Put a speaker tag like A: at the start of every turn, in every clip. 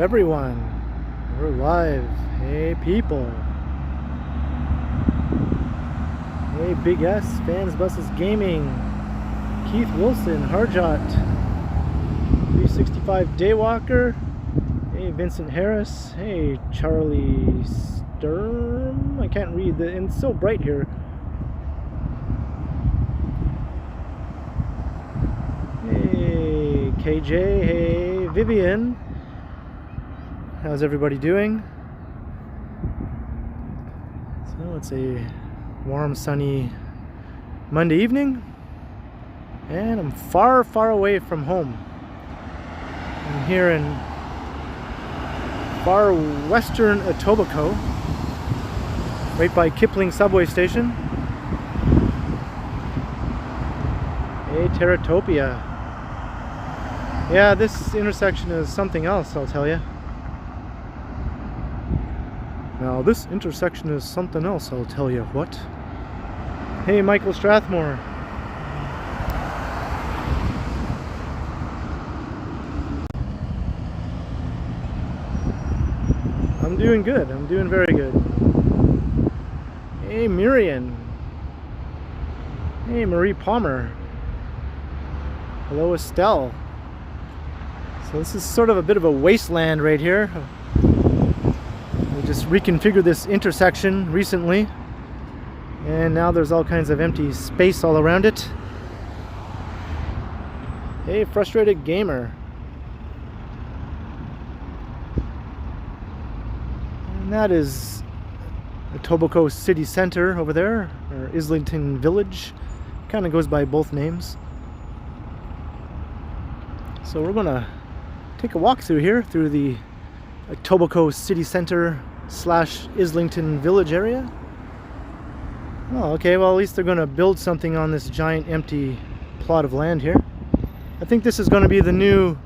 A: everyone. We're live. Hey people. Hey Big S, Fans Buses Gaming, Keith Wilson, Harjot, 365 Daywalker, hey Vincent Harris, hey Charlie Sturm, I can't read the, and it's so bright here. Hey KJ, hey Vivian, how's everybody doing? So it's a warm, sunny Monday evening, and I'm far, far away from home. I'm here in far western Etobicoke, right by Kipling subway station. Hey, Terratopia. Yeah, this intersection is something else, I'll tell you. Now, this intersection is something else, I'll tell you what. Hey, Michael Strathmore. I'm doing good. I'm doing very good. Hey, Miriam. Hey, Marie Palmer. Hello, Estelle. So this is sort of a bit of a wasteland right here. We just reconfigured this intersection recently, and now there's all kinds of empty space all around it. Hey, Frustrated Gamer. And that is Etobicoke City Center over there, or Islington Village. Kind of goes by both names. So we're gonna take a walk through here, through the Etobicoke City Center / Islington Village area. Oh, okay, well at least they're going to build something on this giant empty plot of land here. I think this is going to be the new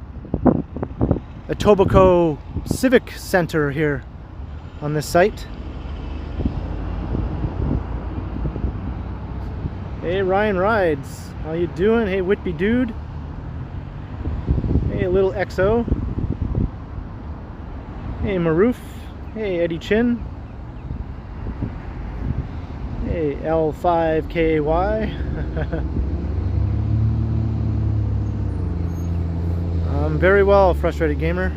A: Etobicoke Civic Center here on this site. Hey, Ryan Rides, how you doing? Hey, Whitby Dude. Hey, Little XO. Hey, Maroof. Hey, Eddie Chin. Hey, L5KY. I'm very well, Frustrated Gamer.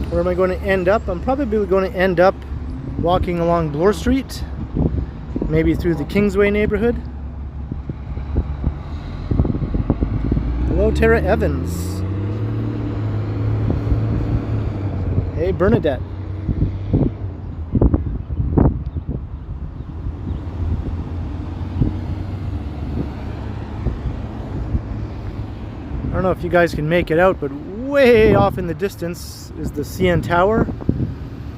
A: Where am I going to end up? I'm probably going to end up walking along Bloor Street, maybe through the Kingsway neighborhood. Hello, Tara Evans. Hey, Bernadette. I don't know if you guys can make it out, but way off in the distance is the CN Tower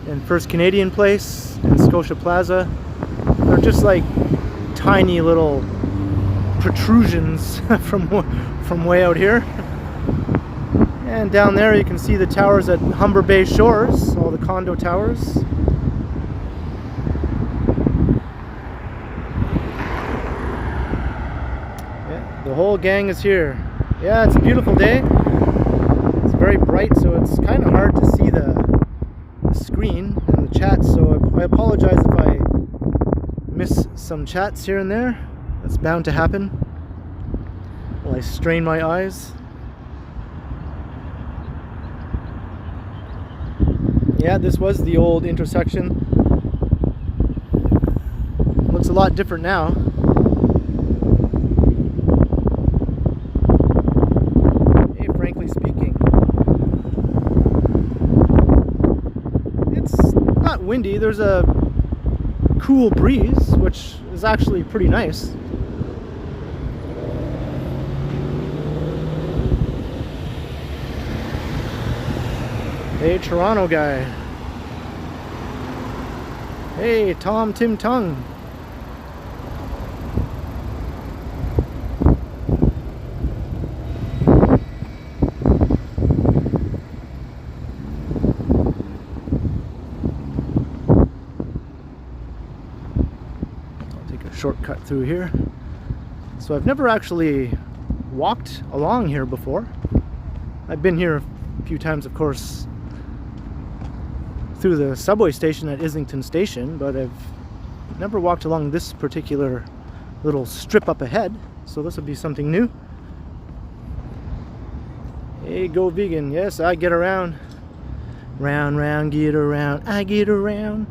A: and First Canadian Place and Scotia Plaza. They're just like tiny little protrusions from way out here. And down there you can see the towers at Humber Bay Shores, all the condo towers. Yeah, the whole gang is here. Yeah, it's a beautiful day. It's very bright, so it's kind of hard to see the screen and the chat, so I apologize if I miss some chats here and there. That's bound to happen while I strain my eyes. Yeah, this was the old intersection. Looks a lot different now. Windy. There's a cool breeze, which is actually pretty nice. Hey, Toronto guy. Hey, Tom Tim Tung. shortcut through here. So I've never actually walked along here before. I've been here a few times, of course, through the subway station at Islington Station, but I've never walked along this particular little strip up ahead, so this will be something new. Hey, go vegan. Yes, I get around. Round, round, get around. I get around.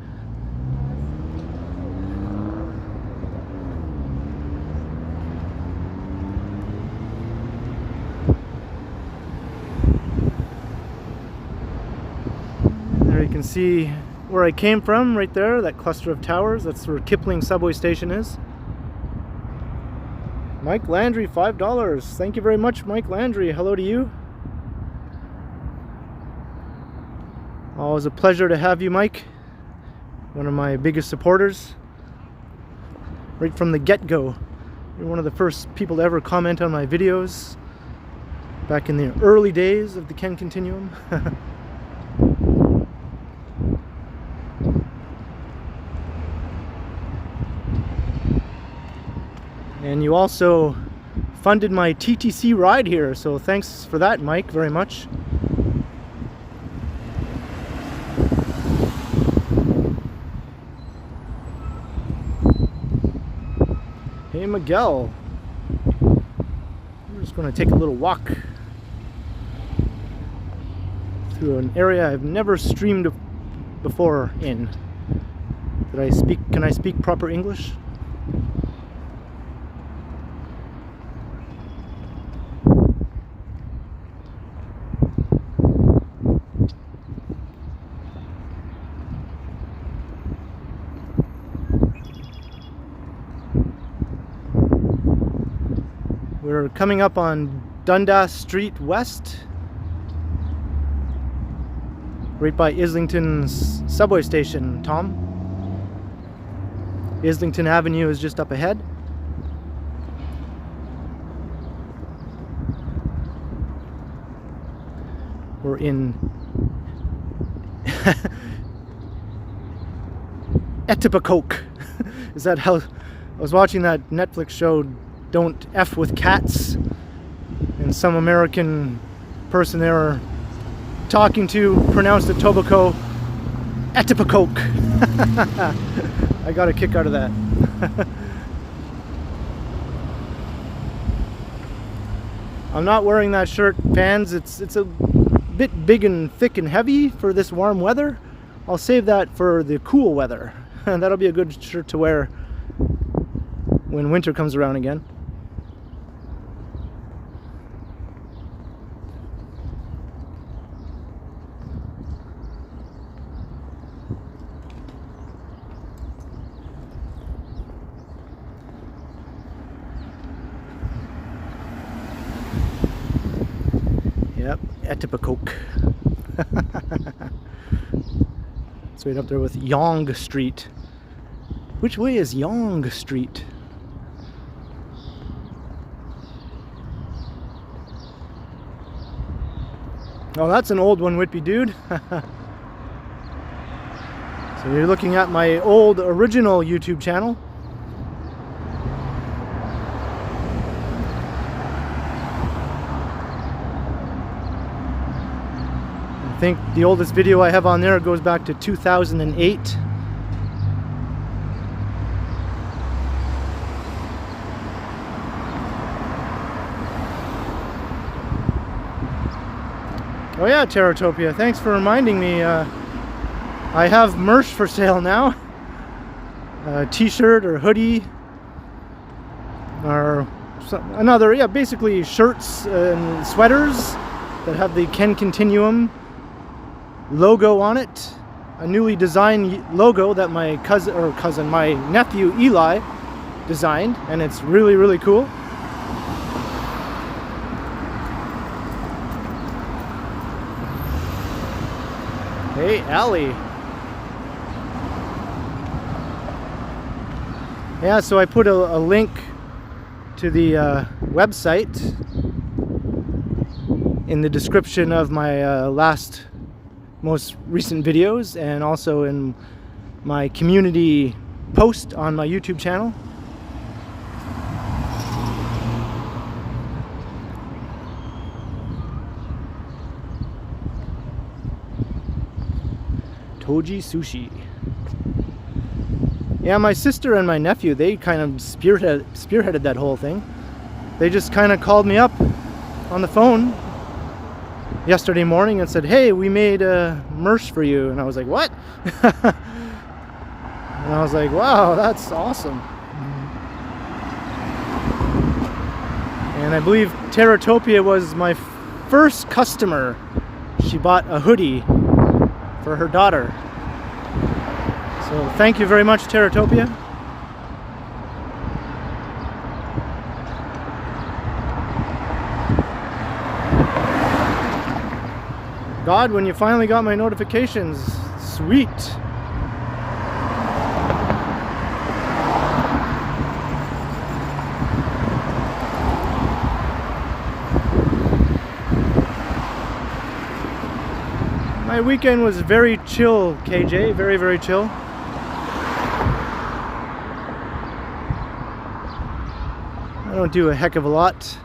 A: There you can see where I came from, right there, that cluster of towers. That's where Kipling subway station is. Mike Landry, $5. Thank you very much, Mike Landry. Hello to you. Always a pleasure to have you, Mike. One of my biggest supporters. Right from the get-go. You're one of the first people to ever comment on my videos. Back in the early days of the TheKenContinuum. And you also funded my TTC ride here, so thanks for that, Mike, very much. Hey, Miguel. We're just going to take a little walk through an area I've never streamed before in. Can I speak proper English? We're coming up on Dundas Street West, right by Islington's subway station, Tom. Islington Avenue is just up ahead. We're in Etobicoke. Is that how... I was watching that Netflix show, Don't F with Cats, and some American person they were talking to pronounced Etobicoke Etobicoke. I got a kick out of that. I'm not wearing that shirt, fans. It's a bit big and thick and heavy for this warm weather. I'll save that for the cool weather. That'll be a good shirt to wear when winter comes around again. Yep, Etobicoke. It's right up there with Yonge Street. Which way is Yonge Street? Oh, that's an old one, Whitby dude. So you're looking at my old original YouTube channel. I think the oldest video I have on there goes back to 2008. Oh yeah, Terratopia, thanks for reminding me. I have merch for sale now. A t-shirt or hoodie or another, yeah, basically shirts and sweaters that have the TheKenContinuum logo on it. A newly designed logo that my my nephew Eli designed, and it's really, really cool. Hey, Allie. Yeah, so I put a link to the website in the description of my most recent videos, and also in my community post on my YouTube channel. Toji Sushi. Yeah, my sister and my nephew, they kind of spearheaded that whole thing. They just kind of called me up on the phone yesterday morning and said, hey, we made a merch for you. And I was like, what? And I was like, wow, that's awesome. And I believe Terratopia was my first customer. She bought a hoodie for her daughter. So thank you very much, Terratopia. God, when you finally got my notifications, sweet. My weekend was very chill, KJ, very, very chill. I don't do a heck of a lot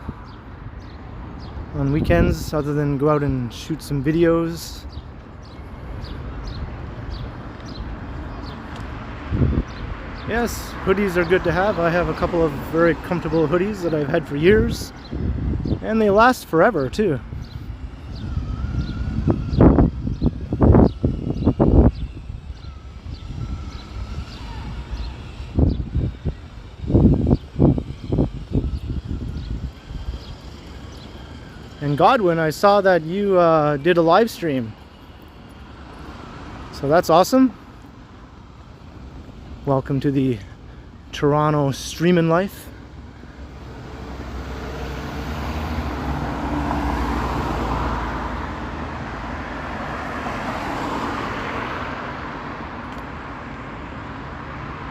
A: on weekends other than go out and shoot some videos. Yes, hoodies are good to have. I have a couple of very comfortable hoodies that I've had for years, and they last forever too. And Godwin, I saw that you did a live stream, so that's awesome. Welcome to the Toronto streaming life.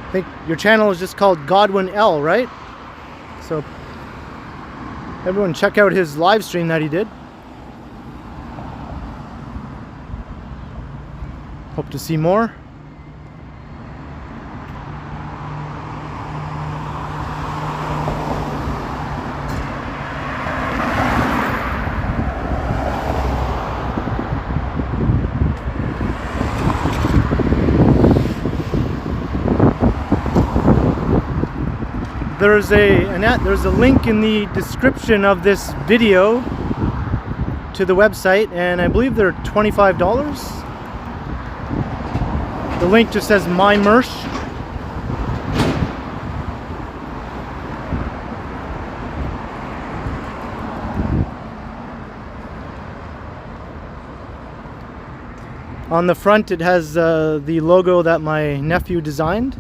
A: I think your channel is just called Godwin L, right? So everyone check out his live stream that he did. Hope to see more. There's a link in the description of this video to the website, and I believe they're $25. The link just says My Merch. On the front it has the logo that my nephew designed,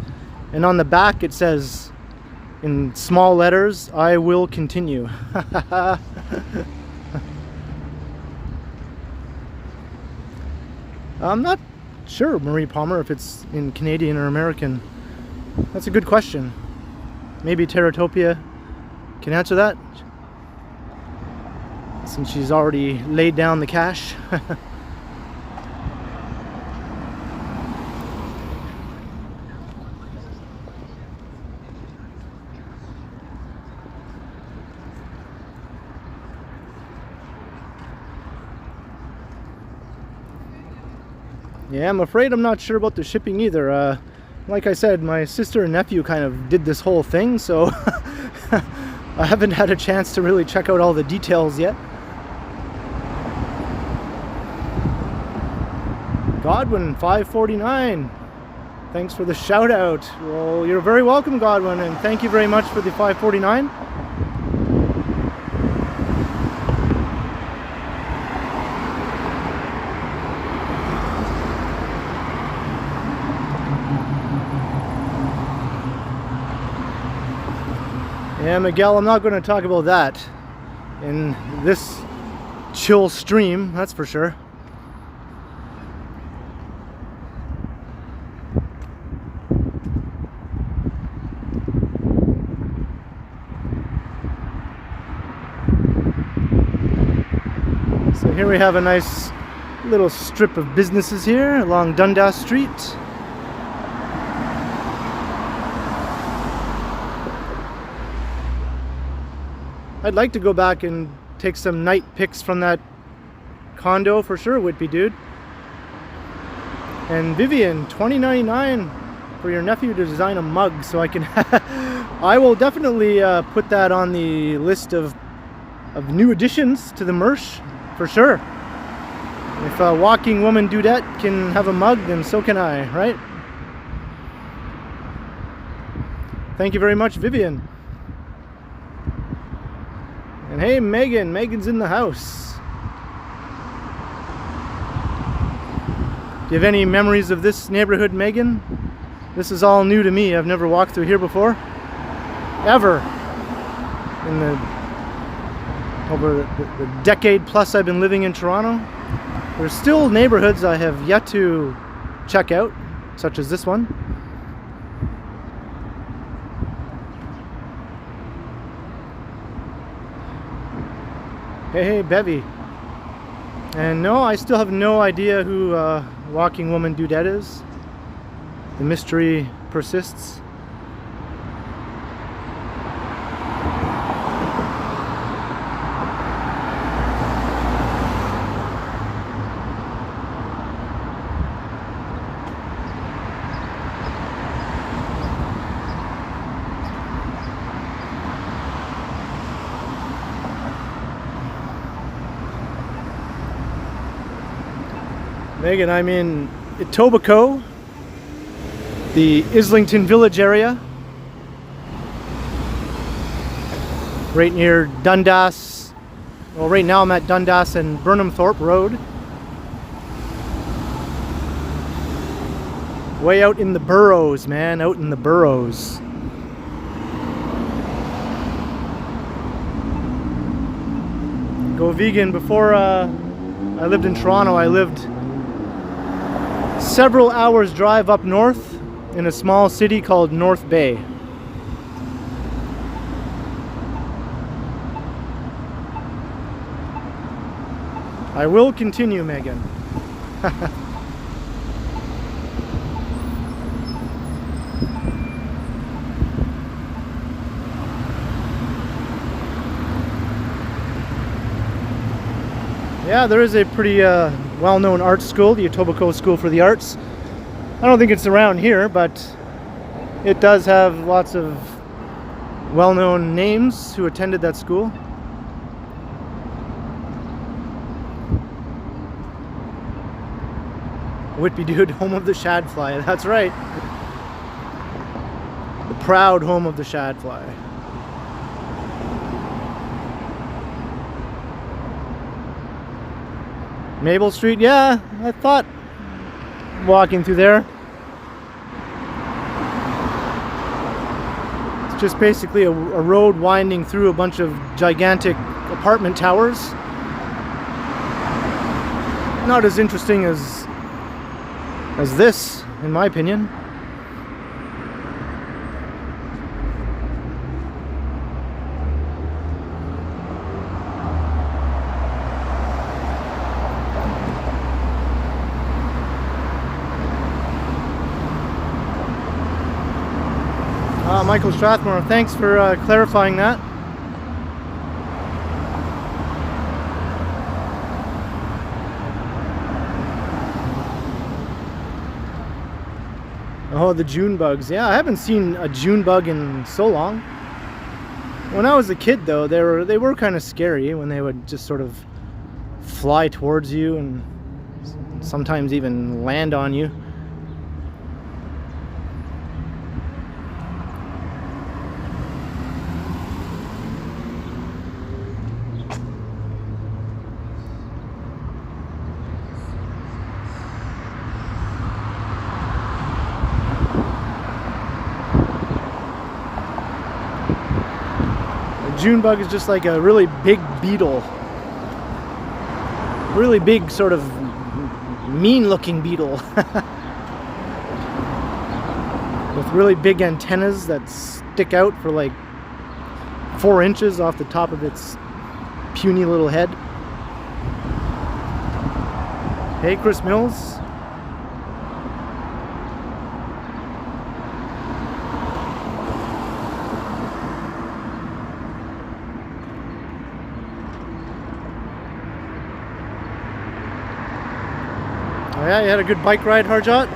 A: and on the back it says in small letters, I will continue. I'm not sure, Marie Palmer, if it's in Canadian or American. That's a good question. Maybe Terratopia can answer that, since she's already laid down the cash. Yeah, I'm afraid I'm not sure about the shipping either. Like I said, my sister and nephew kind of did this whole thing, so I haven't had a chance to really check out all the details yet. Godwin, 549. Thanks for the shout out. Well, you're very welcome, Godwin, and thank you very much for the 549. Yeah, Miguel, I'm not going to talk about that in this chill stream, that's for sure. So here we have a nice little strip of businesses here along Dundas Street. I'd like to go back and take some night pics from that condo for sure, Whitby dude. And Vivian, $20.99 for your nephew to design a mug, so I can I will definitely put that on the list of new additions to the merch for sure. If a walking woman dudette can have a mug, then so can I, right? Thank you very much, Vivian. And hey, Megan. Megan's in the house. Do you have any memories of this neighborhood, Megan? This is all new to me. I've never walked through here before. Ever. Over the decade plus I've been living in Toronto. There's still neighborhoods I have yet to check out, such as this one. Hey, Bevy. And no, I still have no idea who Walking Woman Dudette is. The mystery persists. Megan, I'm in Etobicoke, the Islington Village area, right near Dundas. Well, right now I'm at Dundas and Burnhamthorpe Road. Way out in the burrows, man, out in the burrows. Go vegan. Before I lived in Toronto, I lived several hours drive up north in a small city called North Bay. I will continue, Megan. Yeah, there is a pretty well-known art school, the Etobicoke School for the Arts. I don't think it's around here, but it does have lots of well-known names who attended that school. Whitby Dude, home of the shadfly. That's right. The proud home of the shadfly. Maple Street, yeah, I thought walking through there. It's just basically a road winding through a bunch of gigantic apartment towers. Not as interesting as this, in my opinion. Michael Strathmore, thanks for clarifying that. Oh, the June bugs. Yeah, I haven't seen a June bug in so long. When I was a kid, though, they were kind of scary when they would just sort of fly towards you and sometimes even land on you. June bug is just like a really big beetle. Really big, sort of mean-looking beetle. With really big antennas that stick out for like 4 inches off the top of its puny little head. Hey, Chris Mills. Oh yeah, you had a good bike ride, Harjot?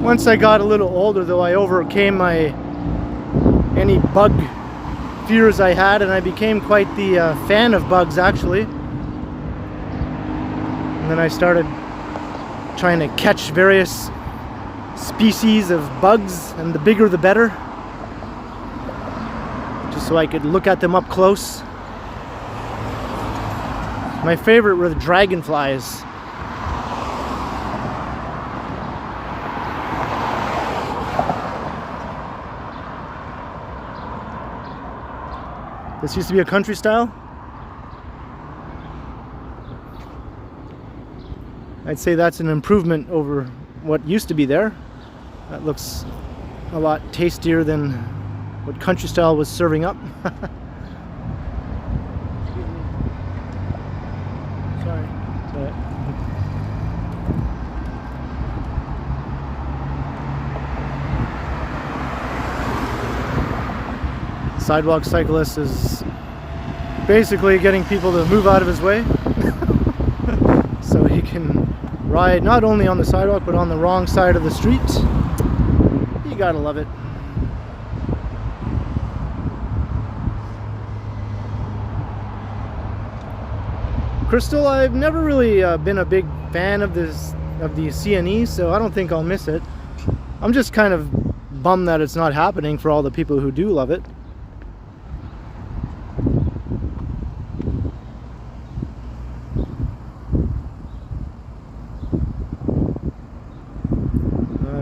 A: Once I got a little older, though, I overcame any bug fears I had, and I became quite the fan of bugs, actually. And then I started trying to catch various species of bugs, and the bigger the better, just so I could look at them up close. My favorite were the dragonflies. This used to be a country style. I'd say that's an improvement over what used to be there. That looks a lot tastier than what country style was serving up. Excuse me. Sorry. Sidewalk cyclist is basically getting people to move out of his way so he can ride not only on the sidewalk but on the wrong side of the street. You gotta love it. Crystal, I've never really been a big fan of the CNE, so I don't think I'll miss it. I'm just kind of bummed that it's not happening for all the people who do love it.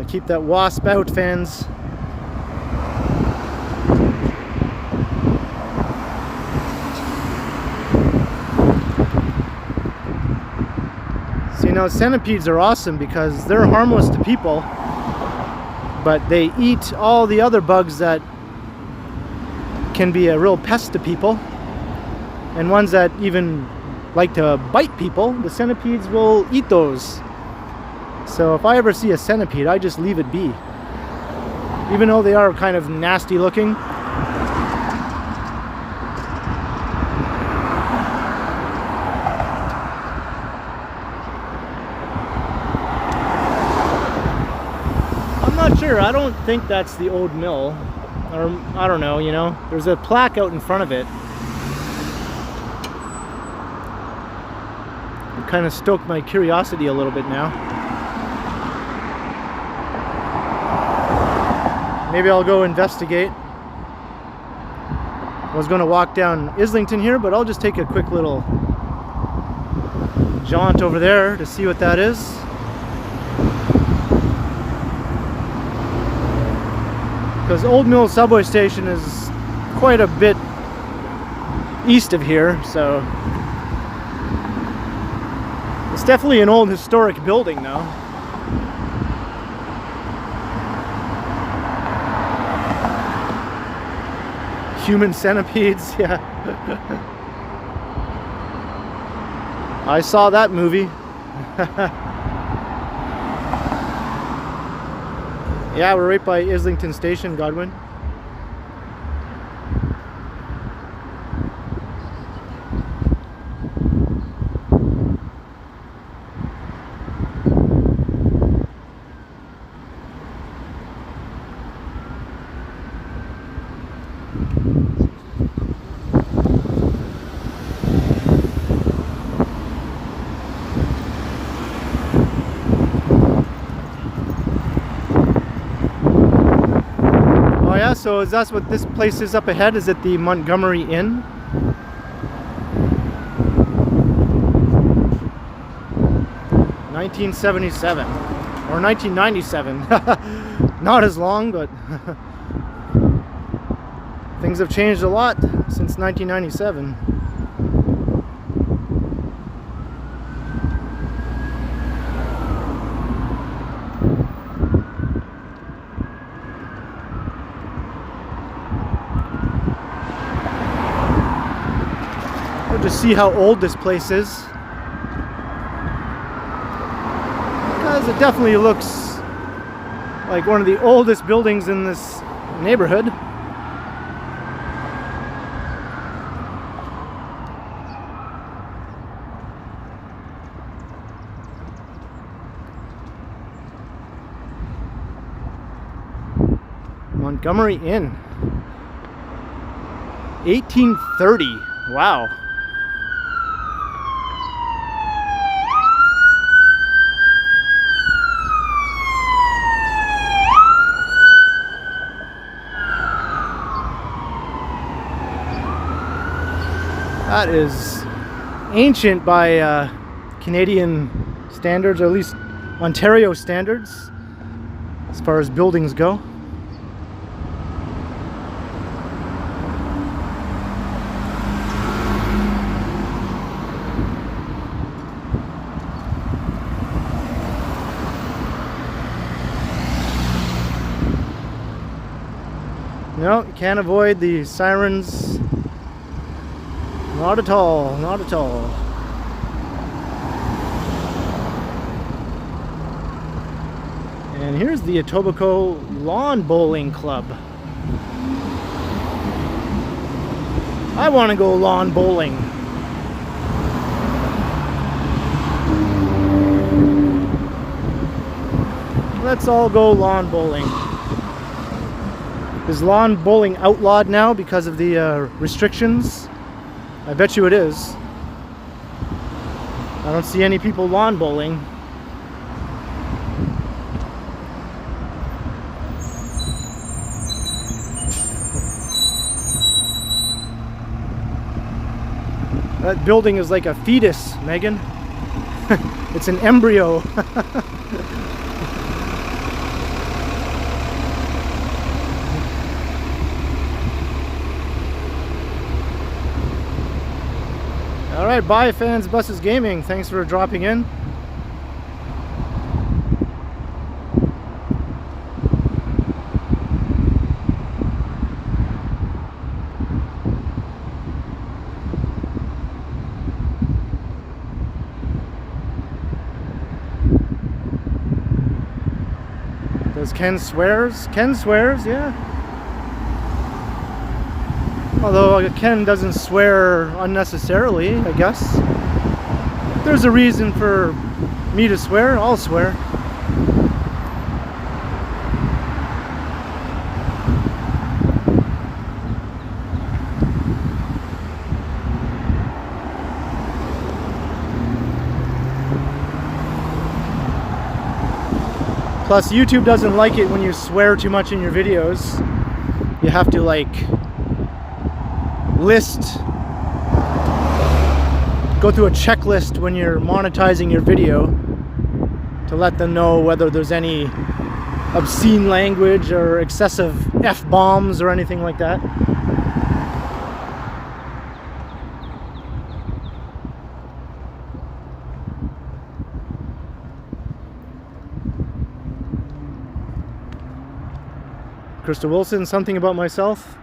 A: Keep that wasp out, fans. See, now centipedes are awesome because they're harmless to people, but they eat all the other bugs that can be a real pest to people, and ones that even like to bite people. The centipedes will eat those. So if I ever see a centipede, I just leave it be. Even though they are kind of nasty looking. I'm not sure. I don't think that's the old mill. Or I don't know, you know. There's a plaque out in front of it. It kind of stoked my curiosity a little bit now. Maybe I'll go investigate. I was going to walk down Islington here, but I'll just take a quick little jaunt over there to see what that is. Because Old Mill subway station is quite a bit east of here, so it's definitely an old historic building though. Human centipedes, yeah. I saw that movie. Yeah, we're right by Islington Station, Godwin. So is that what this place is up ahead? Is it the Montgomery Inn? (1977) or 1997. Not as long, but things have changed a lot since 1997. To see how old this place is, because it definitely looks like one of the oldest buildings in this neighborhood. Montgomery Inn. 1830. Wow. That is ancient by Canadian standards, or at least Ontario standards, as far as buildings go. No, you can't avoid the sirens. Not at all, not at all. And here's the Etobicoke Lawn Bowling Club. I want to go lawn bowling. Let's all go lawn bowling. Is lawn bowling outlawed now because of the restrictions? I bet you it is. I don't see any people lawn bowling. That building is like a fetus, Megan. It's an embryo. Alright, bye Fans Buses Gaming. Thanks for dropping in. Does Ken swears? Ken swears, yeah. Although Ken doesn't swear unnecessarily, I guess. If there's a reason for me to swear, I'll swear. Plus, YouTube doesn't like it when you swear too much in your videos. You have to go through a checklist when you're monetizing your video to let them know whether there's any obscene language or excessive F-bombs or anything like that. Krista Wilson, something about myself.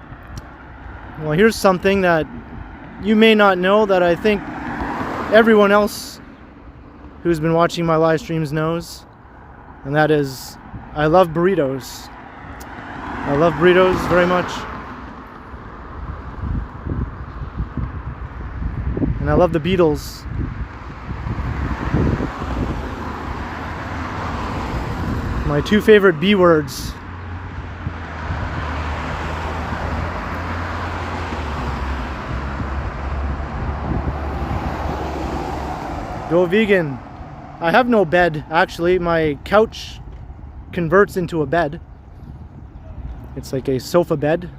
A: Well, here's something that you may not know that I think everyone else who's been watching my live streams knows, and that is I love burritos. I love burritos very much. And I love the Beatles. My two favorite B words. Go vegan. I have no bed, actually. My couch converts into a bed. It's like a sofa bed.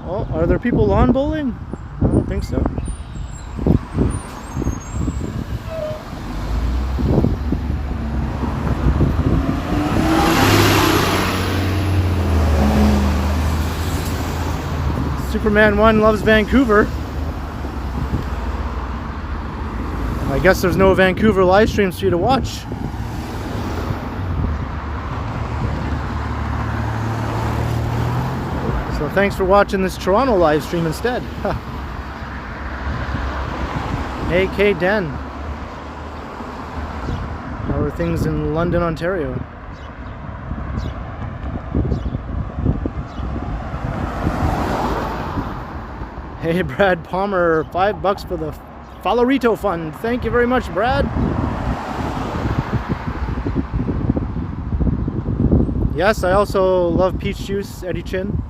A: Oh, are there people lawn bowling? I don't think so. Superman 1 loves Vancouver. I guess there's no Vancouver live streams for you to watch. thanks for watching this Toronto live stream instead. AK Den. How are things in London, Ontario? Hey, Brad Palmer, $5 for the Followerito Fund. Thank you very much, Brad. Yes, I also love peach juice, Eddie Chin.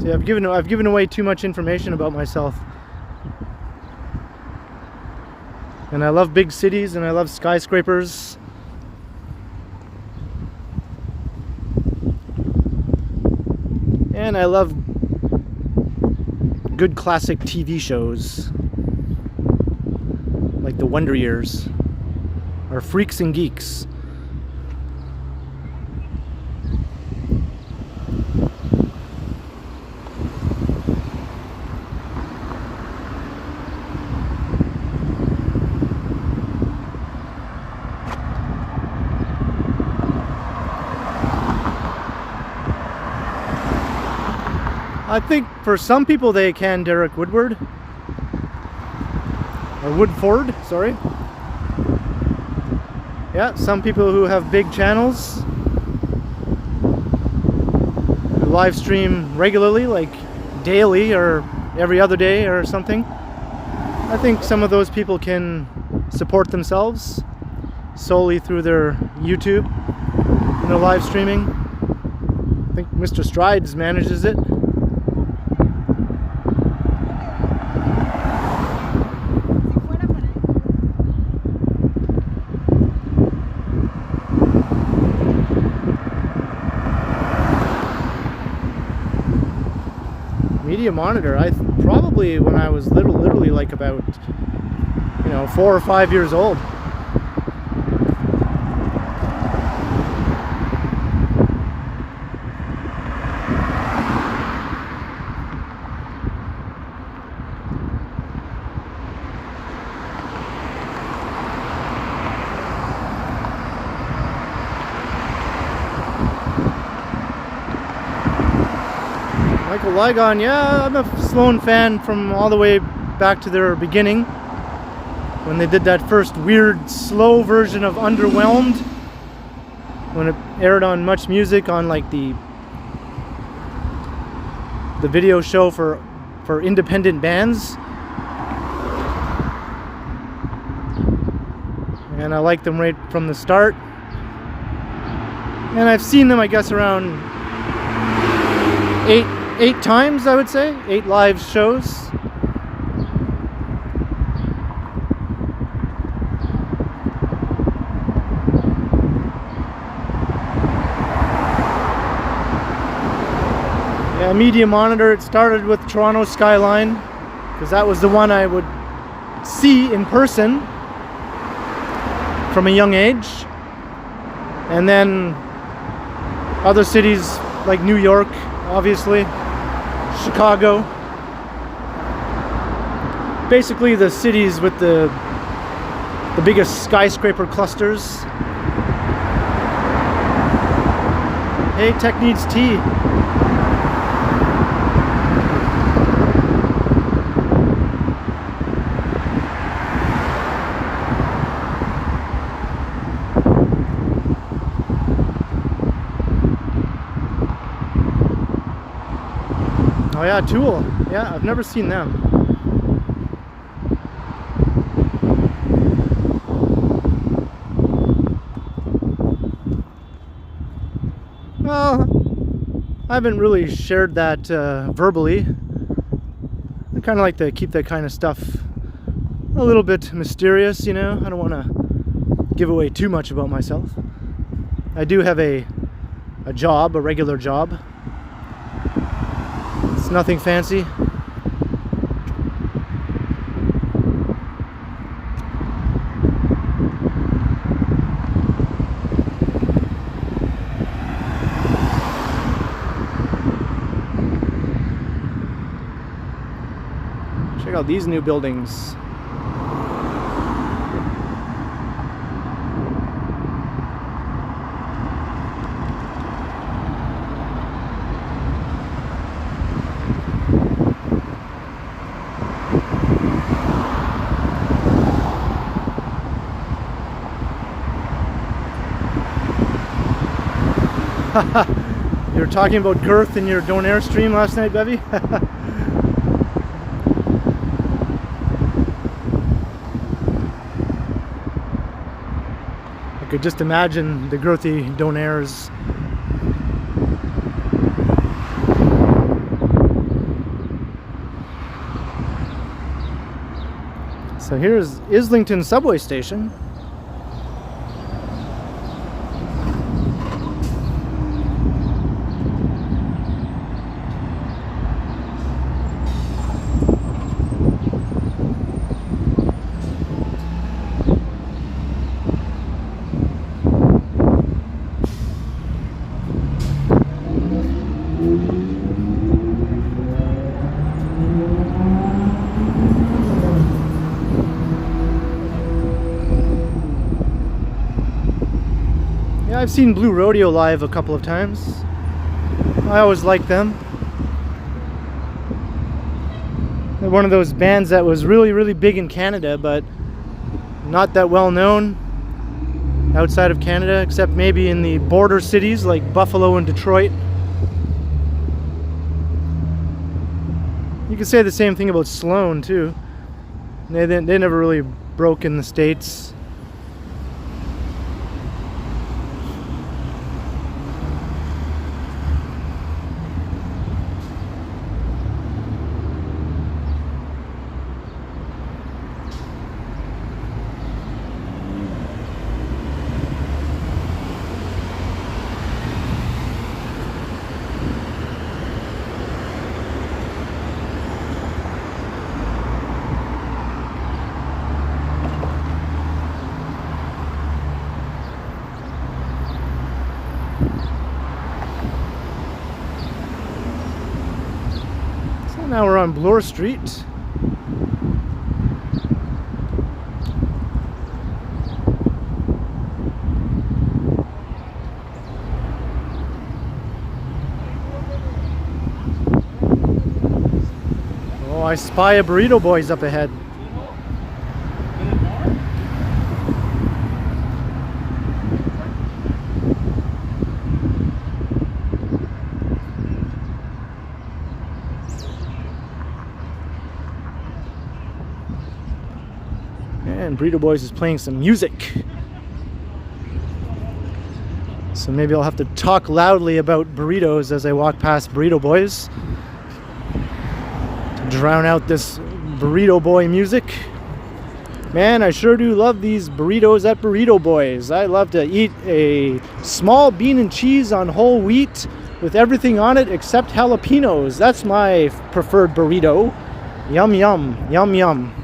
A: See, I've given away too much information about myself. And I love big cities and I love skyscrapers. And I love good classic TV shows like The Wonder Years or Freaks and Geeks. I think for some people they can Derek Woodward. Or Woodford, sorry. Yeah, some people who have big channels who live stream regularly, like daily or every other day or something. I think some of those people can support themselves solely through their YouTube and their live streaming. I think Mr. Strides manages it. Media monitor, I probably when I was literally like about 4 or 5 years old. Michael Ligon, yeah, I'm a Sloan fan from all the way back to their beginning when they did that first weird slow version of Underwhelmed when it aired on Much Music on like the video show for independent bands, and I liked them right from the start, and I've seen them I guess around eight times, I would say. 8 live shows. Yeah, media monitor, it started with Toronto Skyline because that was the one I would see in person from a young age, and then other cities like New York, obviously, Chicago, basically the cities with the biggest skyscraper clusters. Hey, Tech Needs Tea. Oh yeah, Tool. Yeah, I've never seen them. Well, I haven't really shared that verbally. I kind of like to keep that kind of stuff a little bit mysterious, I don't want to give away too much about myself. I do have a job, a regular job. It's nothing fancy. Check out these new buildings. You were talking about girth in your Donair stream last night, Bevy? I could just imagine the girthy Donairs. So here's Islington subway station. I've seen Blue Rodeo live a couple of times. I always liked them. They're one of those bands that was really, really big in Canada, but not that well known outside of Canada, except maybe in the border cities like Buffalo and Detroit. You could say the same thing about Sloan too. They never really broke in the States. Now we're on Bloor Street. Oh, I spy a Burrito Boys up ahead. And Burrito Boys is playing some music. So maybe I'll have to talk loudly about burritos as I walk past Burrito Boys to drown out this Burrito Boy music. Man, I sure do love these burritos at Burrito Boys. I love to eat a small bean and cheese on whole wheat with everything on it except jalapenos. That's my preferred burrito. Yum, yum, yum, yum.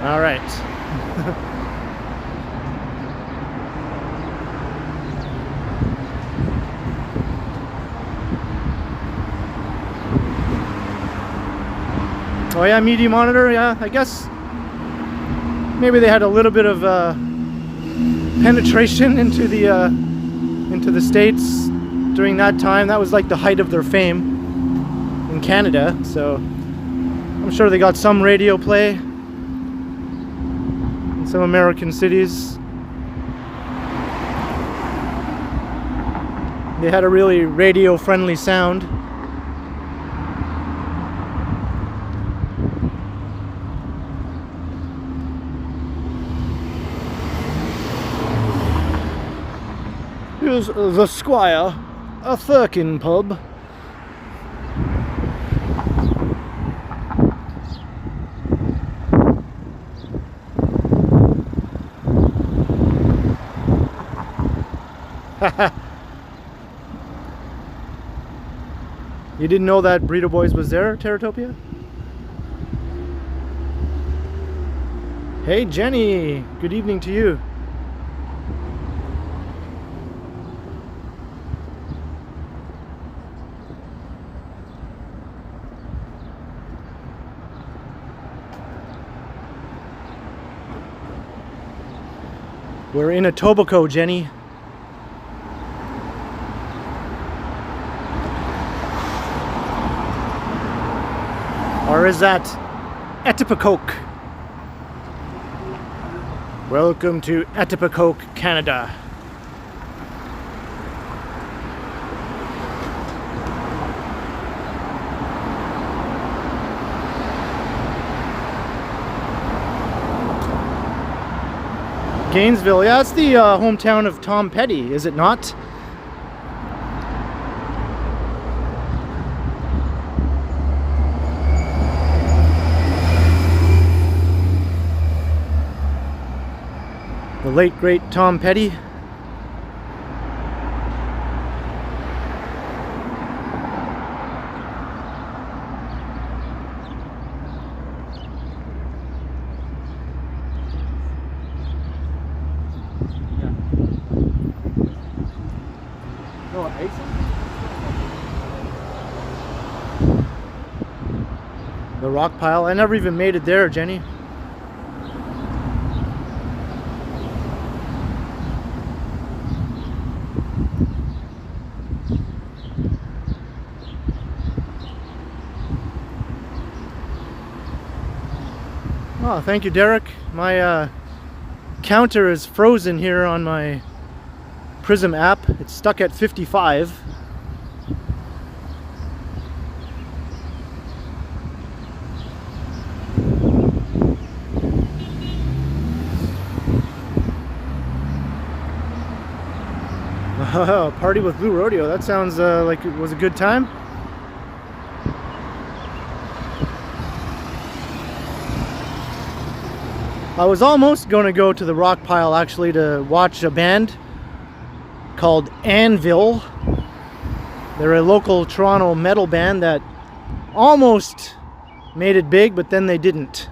A: All right. Oh yeah, media monitor. Yeah, I guess maybe they had a little bit of penetration into the States during that time. That was like the height of their fame in Canada. So I'm sure they got some radio play. Some American cities. They had a really radio-friendly sound. Here's the Squire, a Firkin pub. You didn't know that Burrito Boys was there, Terratopia? Hey Jenny, good evening to you. We're in Etobicoke, Jenny. Or is that Etobicoke? Welcome to Etobicoke, Canada. Gainesville. Yeah, it's the hometown of Tom Petty, is it not? The late, great Tom Petty. The rock pile. I never even made it there, Jenny. Oh, thank you, Derek. My counter is frozen here on my Prism app. It's stuck at 55. Party with Blue Rodeo. That sounds like it was a good time. I was almost going to go to the rock pile actually to watch a band called Anvil. They're a local Toronto metal band that almost made it big, but then they didn't.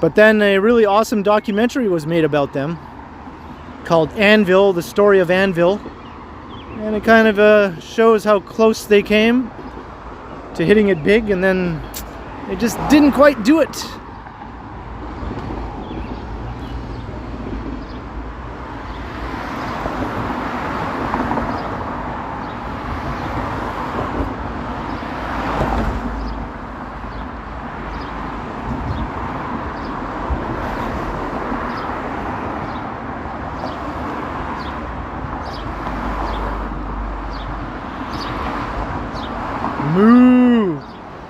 A: But then a really awesome documentary was made about them called Anvil, the story of Anvil. And it kind of shows how close they came to hitting it big, and then they just didn't quite do it. Moo!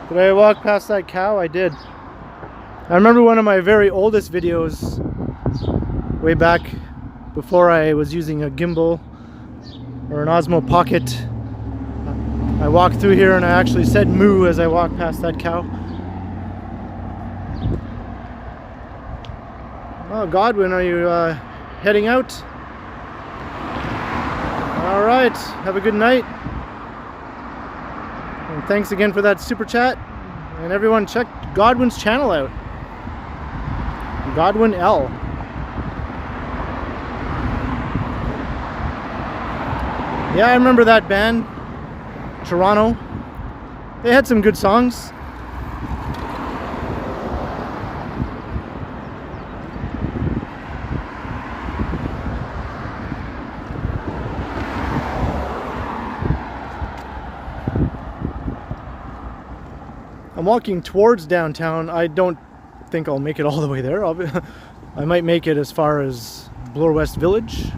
A: Did I walk past that cow? I did. I remember one of my very oldest videos way back before I was using a gimbal or an Osmo Pocket. I walked through here and I actually said moo as I walked past that cow. Oh, Godwin, are you heading out? All right, have a good night. And thanks again for that super chat. And everyone check Godwin's channel out. Godwin L. Yeah, I remember that band, Toronto. They had some good songs. I'm walking towards downtown. I don't think I'll make it all the way there. I might make it as far as Bloor West Village.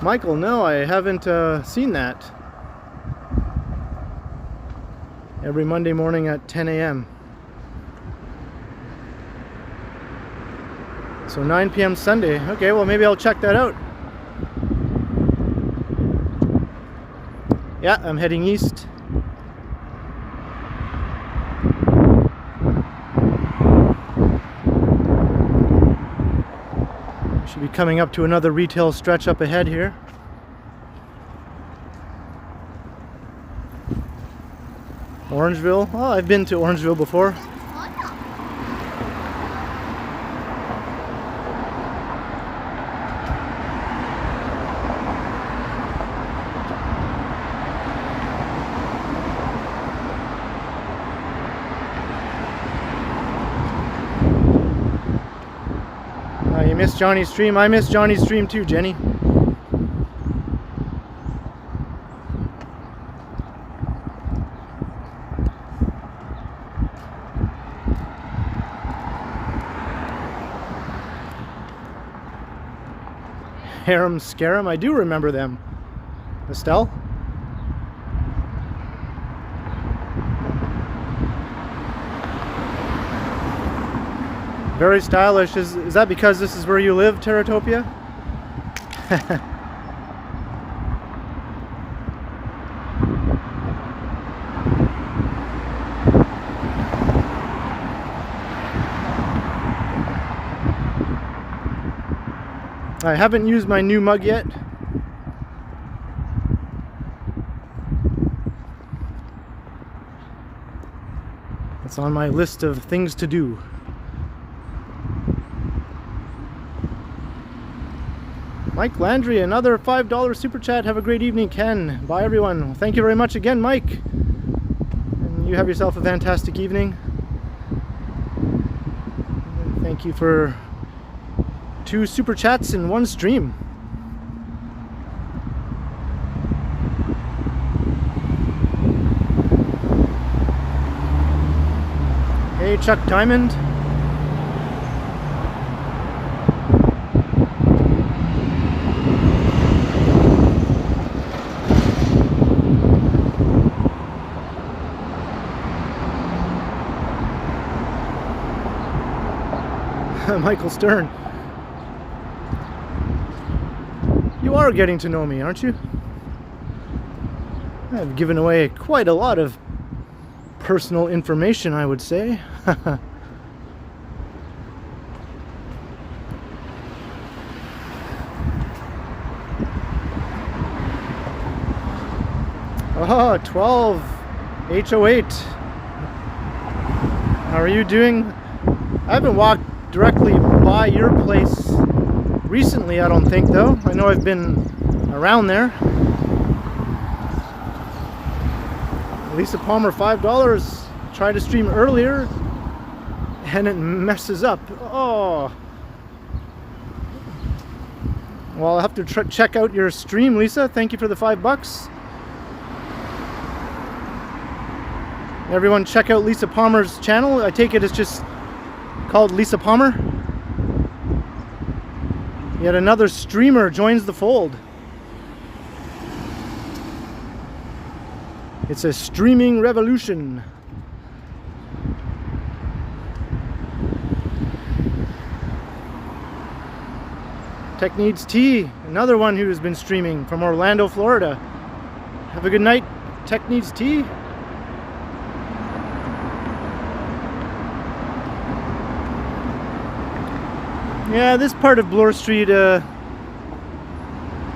A: Michael, no, I haven't seen that. Every Monday morning at 10 a.m. So 9 p.m. Sunday. Okay, well maybe I'll check that out. Yeah, I'm heading east. Should be coming up to another retail stretch up ahead here. Orangeville. Oh, I've been to Orangeville before. You missed Johnny's stream. I missed Johnny's stream too, Jenny. Harem Scarum. I do remember them. Estelle? Very stylish. Is that because this is where you live, Terratopia? I haven't used my new mug yet. It's on my list of things to do. Mike Landry, another $5 super chat. Have a great evening, Ken. Bye, everyone. Thank you very much again, Mike. And you have yourself a fantastic evening. And thank you for 2 super chats in 1 stream. Hey, Chuck Diamond. Michael Stern. You are getting to know me, aren't you? I've given away quite a lot of personal information, I would say. Oh, 12 HO8. How are you doing? I haven't walked directly by your place recently, I don't think, though. I know I've been around there. Lisa Palmer, $5. Tried to stream earlier and it messes up. Oh. Well, I'll have to check out your stream, Lisa. Thank you for the $5. Everyone check out Lisa Palmer's channel. I take it it's just called Lisa Palmer. Yet another streamer joins the fold. It's a streaming revolution. Tech Needs Tea, another one who's been streaming from Orlando, Florida. Have a good night, Tech Needs Tea. Yeah, this part of Bloor Street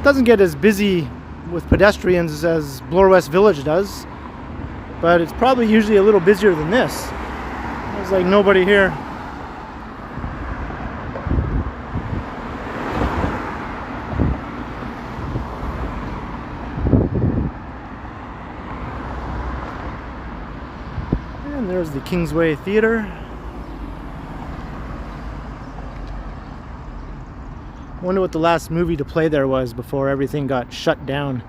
A: doesn't get as busy with pedestrians as Bloor West Village does, but it's probably usually a little busier than this. There's like nobody here. And there's the Kingsway Theatre. I wonder what the last movie to play there was before everything got shut down.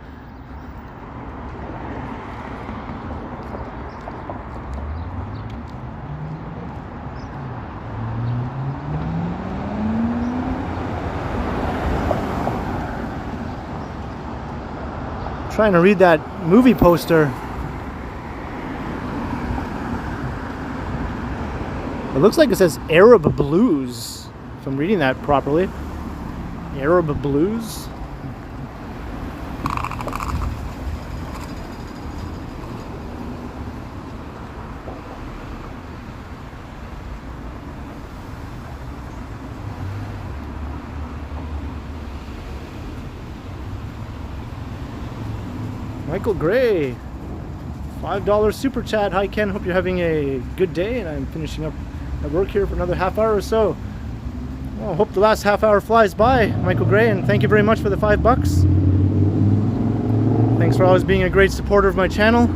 A: Trying to read that movie poster. It looks like it says Arab Blues, if I'm reading that properly. Arab Blues. Michael Gray, $5 super chat. Hi Ken, hope you're having a good day, and I'm finishing up at work here for another half hour or so. Well, hope the last half hour flies by, Michael Gray, and thank you very much for the $5. Thanks for always being a great supporter of my channel.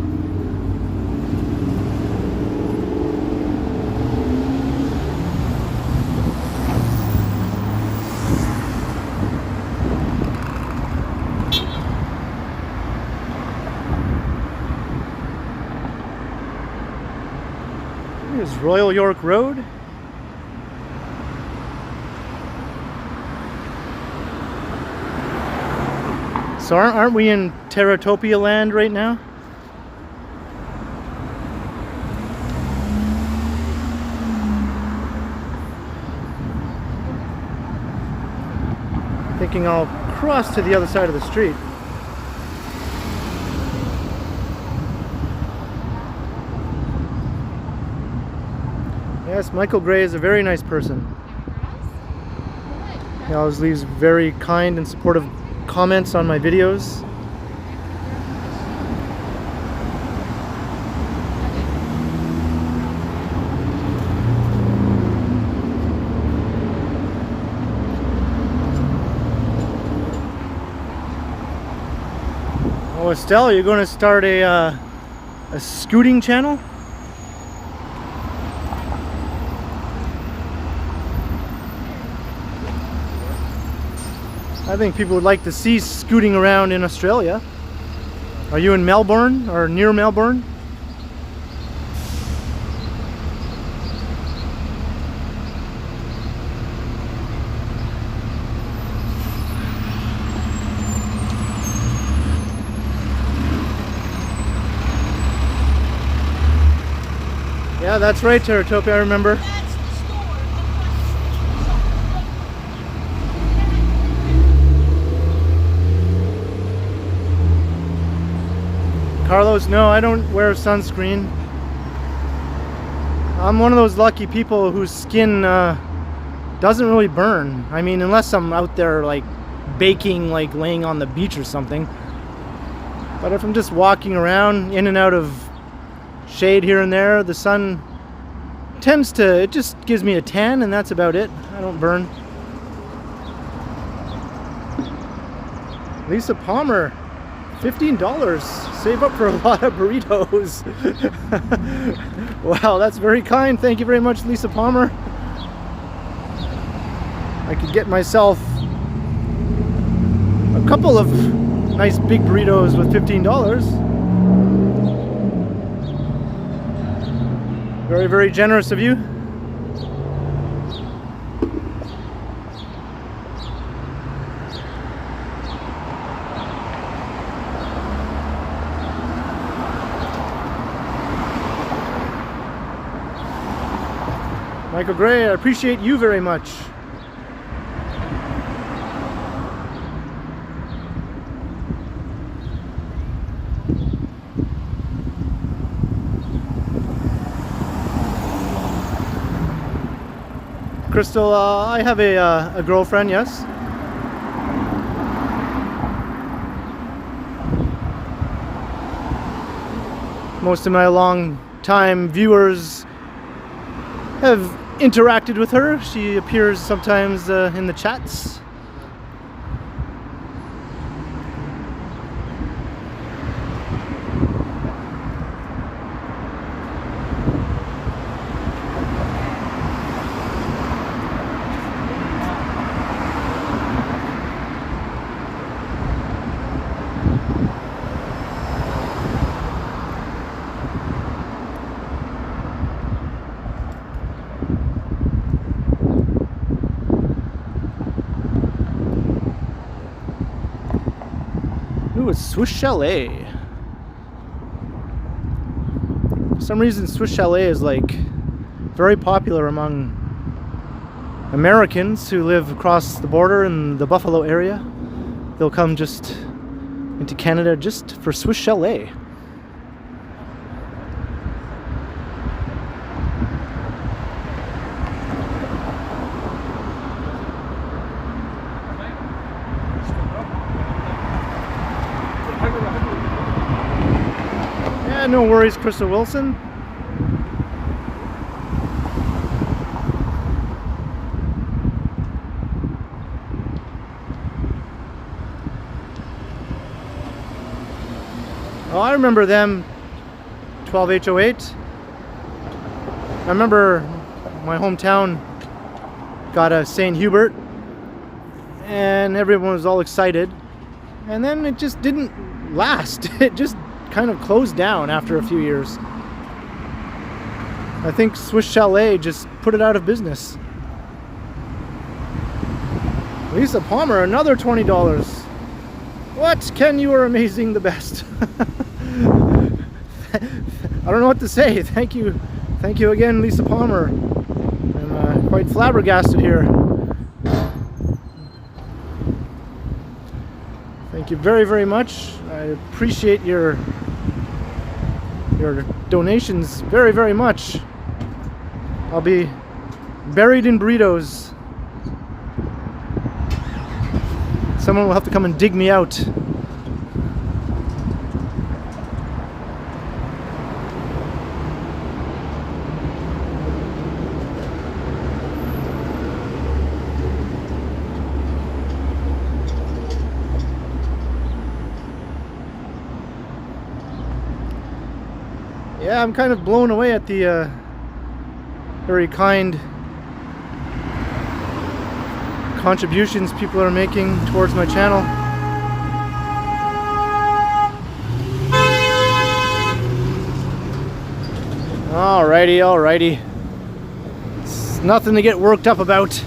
A: Here's Royal York Road. So aren't we in Terratopia land right now? Thinking I'll cross to the other side of the street. Yes, Michael Gray is a very nice person. He always leaves very kind and supportive comments on my videos. Oh, Estelle, you're going to start a scooting channel? I think people would like to see scooting around in Australia. Are you in Melbourne or near Melbourne? Yeah, that's right, Terratopia, I remember. Carlos, no, I don't wear sunscreen. I'm one of those lucky people whose skin doesn't really burn. I mean, unless I'm out there like baking, like laying on the beach or something. But if I'm just walking around in and out of shade here and there, the sun tends to, it just gives me a tan and that's about it. I don't burn. Lisa Palmer, $15. Save up for a lot of burritos. Wow, that's very kind. Thank you very much, Lisa Palmer. I could get myself a couple of nice big burritos with $15. Very, very generous of you. Michael Gray, I appreciate you very much. Crystal, I have a girlfriend, yes. Most of my long-time viewers have interacted with her. She appears sometimes in the chats. Ooh, it's Swiss Chalet. For some reason, Swiss Chalet is like very popular among Americans who live across the border in the Buffalo area. They'll come just into Canada just for Swiss Chalet. No worries, Crystal Wilson. Oh, I remember them, 12H08. I remember my hometown got a St. Hubert and everyone was all excited. And then it just didn't last. It just kind of closed down after a few years. I think Swiss Chalet just put it out of business. Lisa Palmer, another $20. What? Ken, you are amazing, the best. I don't know what to say. Thank you. Thank you again, Lisa Palmer. I'm quite flabbergasted here. Thank you very, very much. I appreciate your donations very, very much. I'll be buried in burritos. Someone will have to come and dig me out. Yeah, I'm kind of blown away at the very kind contributions people are making towards my channel. Alrighty, alrighty. It's nothing to get worked up about.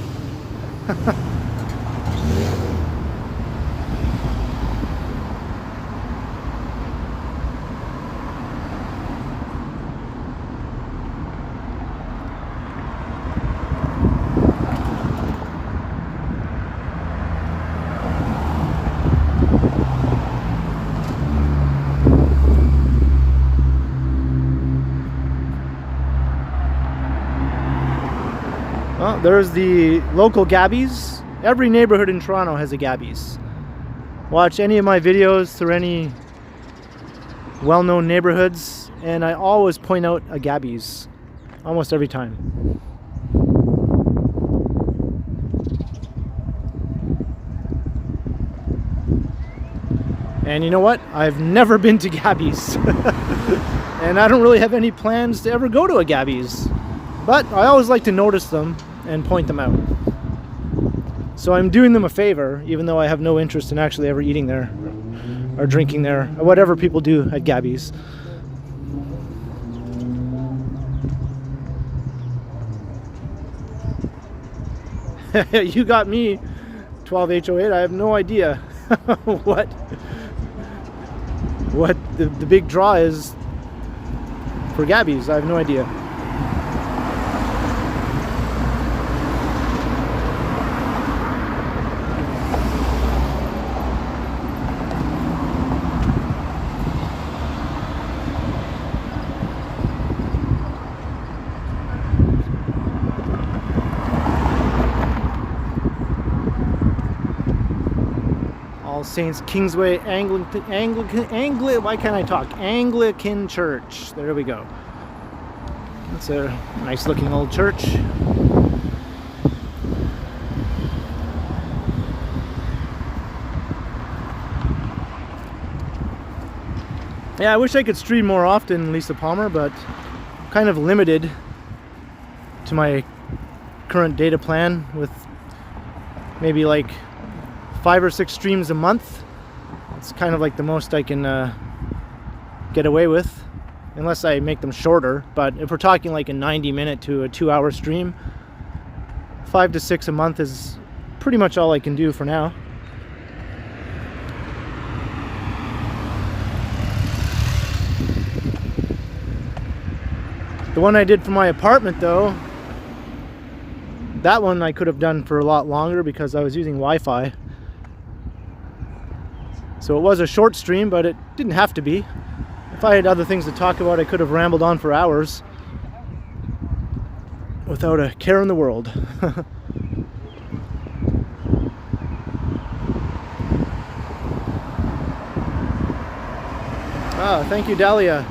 A: Well, there's the local Gabby's. Every neighborhood in Toronto has a Gabby's. Watch any of my videos through any well-known neighborhoods, and I always point out a Gabby's. Almost every time. And you know what? I've never been to Gabby's. And I don't really have any plans to ever go to a Gabby's. But I always like to notice them and point them out. So I'm doing them a favor, even though I have no interest in actually ever eating there or drinking there or whatever people do at Gabby's. You got me, 12H08. I have no idea what the big draw is for Gabby's. I have no idea. All Saints Kingsway Anglican, why can't I talk? Anglican Church. There we go. It's a nice looking old church. Yeah, I wish I could stream more often, Lisa Palmer, but I'm kind of limited to my current data plan with maybe like 5 or 6 streams a month. It's kind of like the most I can get away with, unless I make them shorter. But if we're talking like a 90-minute to a 2-hour stream, 5 to 6 a month is pretty much all I can do for now. The one I did for my apartment though, that one I could have done for a lot longer because I was using Wi-Fi. So it was a short stream, but it didn't have to be. If I had other things to talk about, I could have rambled on for hours without a care in the world. Ah, thank you, Dahlia.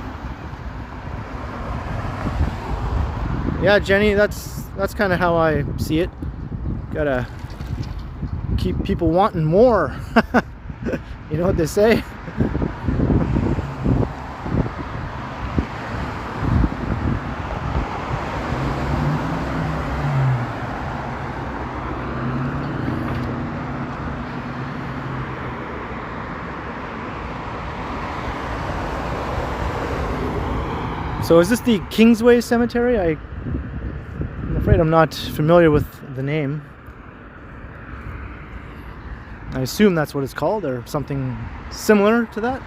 A: Yeah, Jenny, that's kind of how I see it. Gotta keep people wanting more. You know what they say? So is this the Kingsway Cemetery? I'm afraid I'm not familiar with the name. I assume that's what it's called, or something similar to that.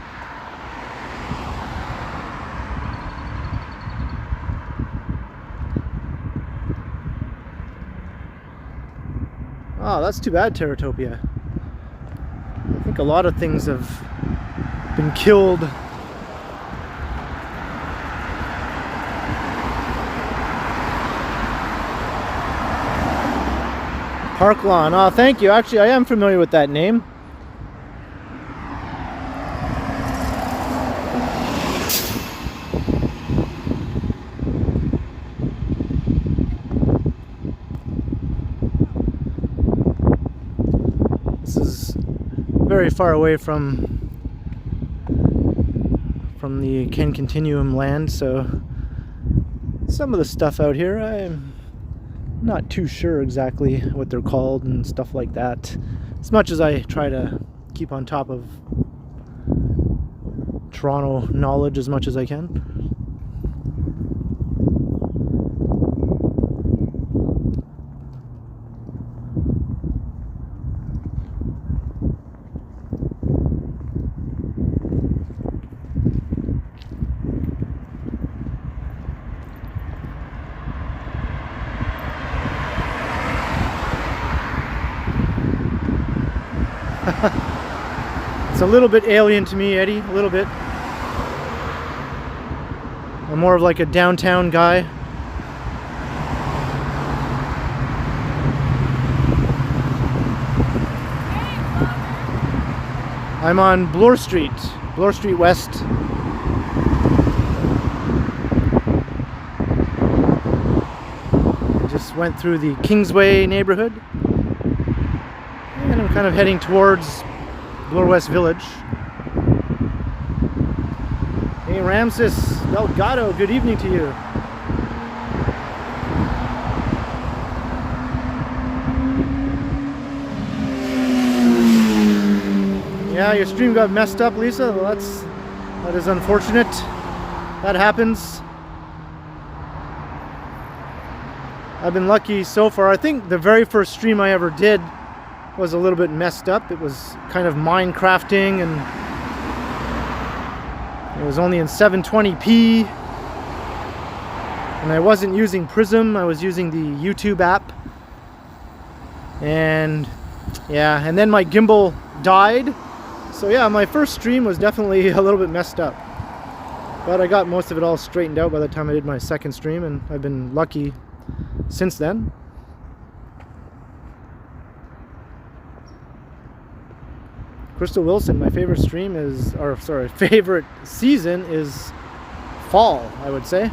A: Oh, that's too bad, Terratopia. I think a lot of things have been killed. Park Lawn. Oh, thank you. Actually, I am familiar with that name. This is very far away from the TheKenContinuum land, so some of the stuff out here I'm not too sure exactly what they're called and stuff like that, as much as I try to keep on top of Toronto knowledge as much as I can. It's a little bit alien to me, Eddie, a little bit. I'm more of like a downtown guy. I'm on Bloor Street West. Just went through the Kingsway neighborhood. And I'm kind of heading towards Bloor West Village. Hey Ramses Delgado, good evening to you. Yeah, your stream got messed up, Lisa. Well, that is unfortunate. That happens. I've been lucky so far. I think the very first stream I ever did was a little bit messed up. It was kind of Minecrafting, and it was only in 720p, and I wasn't using Prism. I was using the YouTube app, and yeah, and then my gimbal died. So yeah, my first stream was definitely a little bit messed up, but I got most of it all straightened out by the time I did my second stream, and I've been lucky since then. Crystal Wilson, my favorite stream is, or sorry, favorite season is fall, I would say.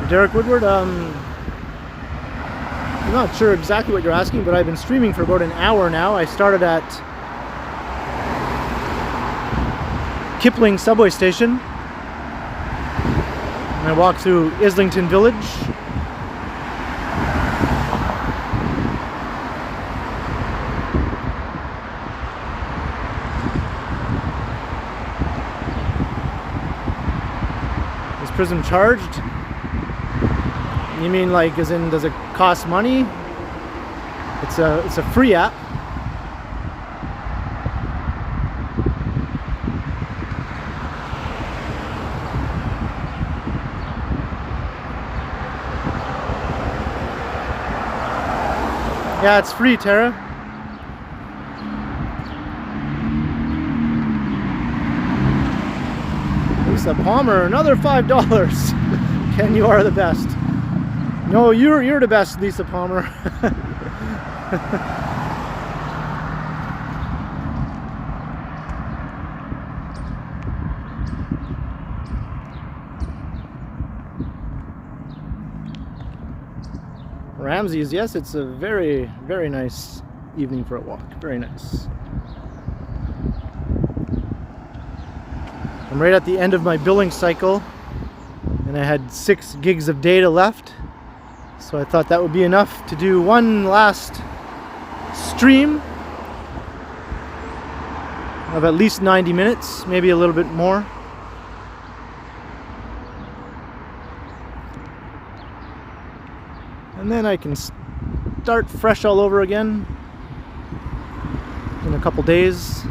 A: Derek Woodward, I'm not sure exactly what you're asking, but I've been streaming for about an hour now. I started at Kipling subway station, and I walked through Islington Village. Is Prism charged? You mean like as in, does it cost money? It's a free app. Yeah, it's free, Tara. Lisa Palmer, another $5. Ken, you are the best. No, you're the best, Lisa Palmer. Ramsey's, yes, it's a very, very nice evening for a walk. Very nice. I'm right at the end of my billing cycle, and I had 6 gigs of data left. So I thought that would be enough to do one last stream of at least 90 minutes, maybe a little bit more. And then I can start fresh all over again in a couple days.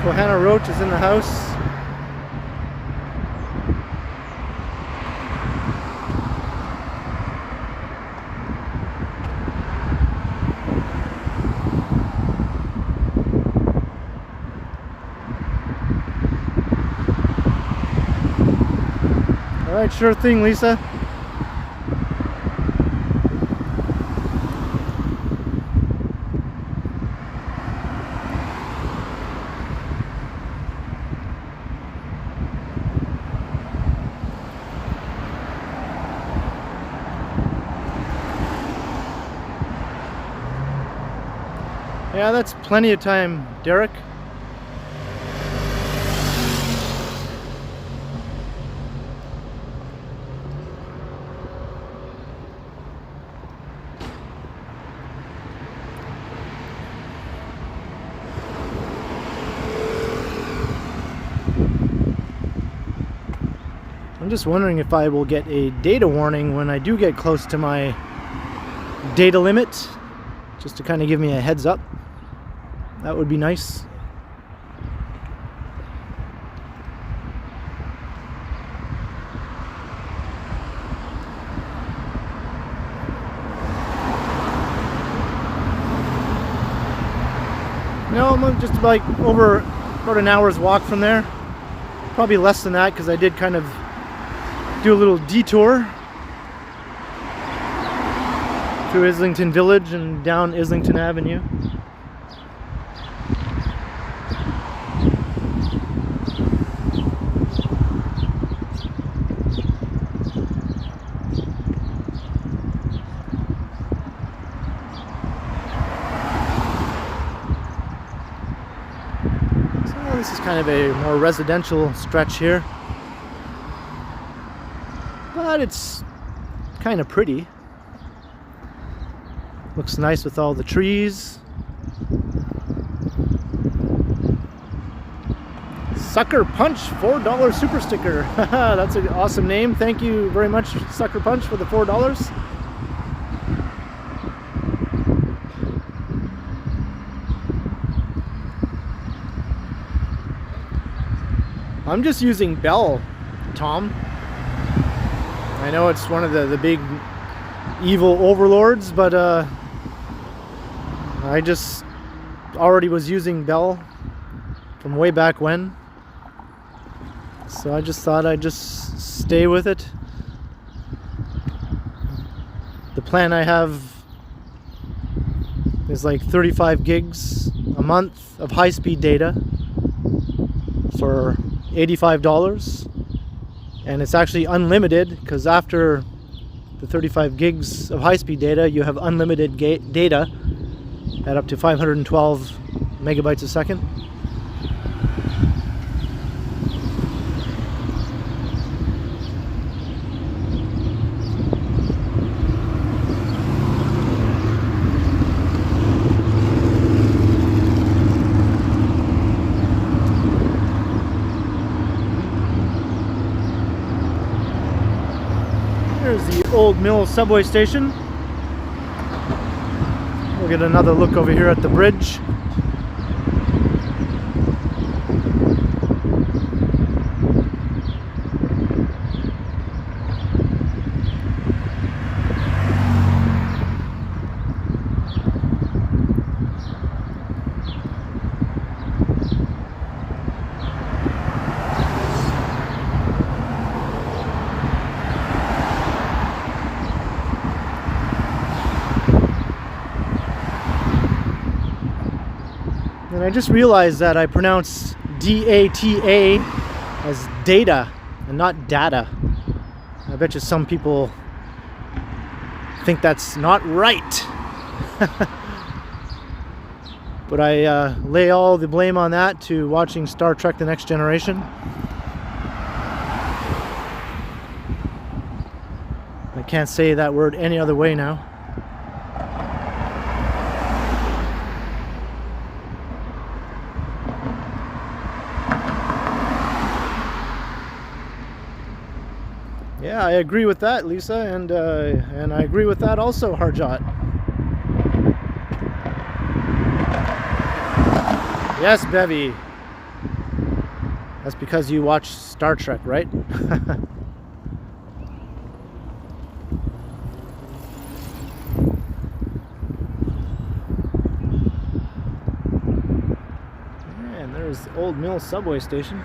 A: Kohana Roach is in the house. All right, sure thing, Lisa. Yeah, that's plenty of time, Derek. I'm just wondering if I will get a data warning when I do get close to my data limit, just to kind of give me a heads up. That would be nice. No, I'm just about an hour's walk from there. Probably less than that, because I did kind of do a little detour through Islington Village and down Islington Avenue. So this is kind of a more residential stretch here, but it's kind of pretty. Looks nice with all the trees. Sucker Punch $4 super sticker. That's an awesome name. Thank you very much, Sucker Punch, for the $4. I'm just using Bell, Tom. I know it's one of the big evil overlords, but I just already was using Bell from way back when, so I just thought I'd just stay with it. The plan I have is like 35 gigs a month of high-speed data for $85, and it's actually unlimited, because after the 35 gigs of high-speed data, you have unlimited data at up to 512 megabytes a second. There's the Old Mill subway station. We'll get another look over here at the bridge. And I just realized that I pronounce D-A-T-A as data and not data. I bet you some people think that's not right. But I lay all the blame on that to watching Star Trek: The Next Generation. I can't say that word any other way now. Yeah, I agree with that, Lisa, and I agree with that also, Harjot. Yes, Bevy. That's because you watch Star Trek, right? And there's Old Mill subway station.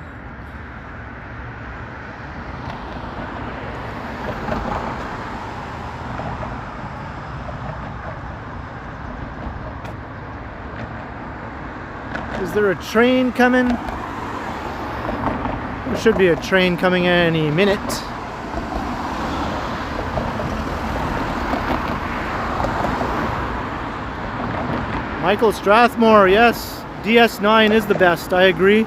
A: Is there a train coming? There should be a train coming any minute. Michael Strathmore, yes. DS9 is the best, I agree.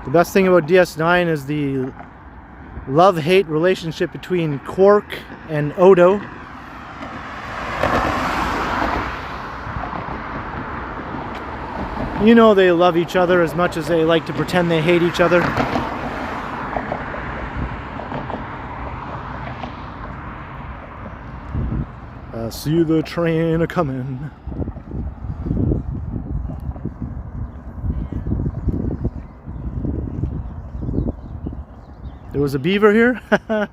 A: The best thing about DS9 is the love-hate relationship between Quark and Odo. You know they love each other as much as they like to pretend they hate each other. I see the train a-comin'. There was a beaver here? I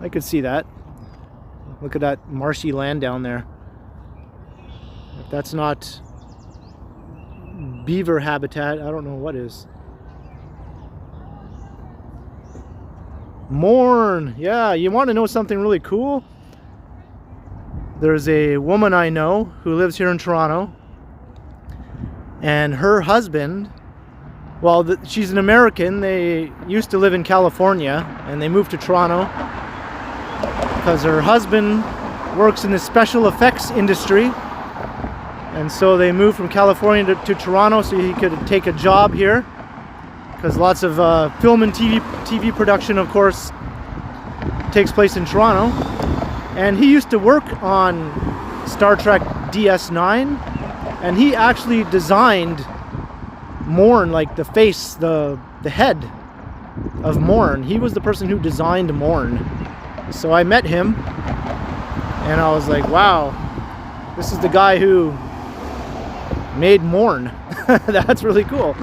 A: could see that. Look at that marshy land down there. If that's not beaver habitat, I don't know what is. Mourn! Yeah, you want to know something really cool? There's a woman I know who lives here in Toronto, and her husband, well, she's an American. They used to live in California, and they moved to Toronto because her husband works in the special effects industry, and so they moved from California to Toronto so he could take a job here, because lots of film and TV production, of course, takes place in Toronto. And he used to work on Star Trek DS9, and he actually designed Morn, like the face, the head of Morn. He was the person who designed Morn. So I met him, and I was like, wow, this is the guy who made Morn. That's really cool.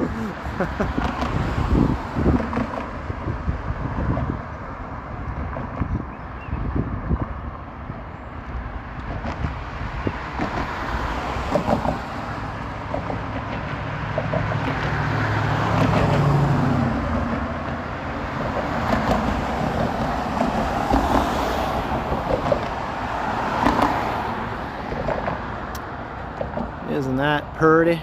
A: Isn't that pretty?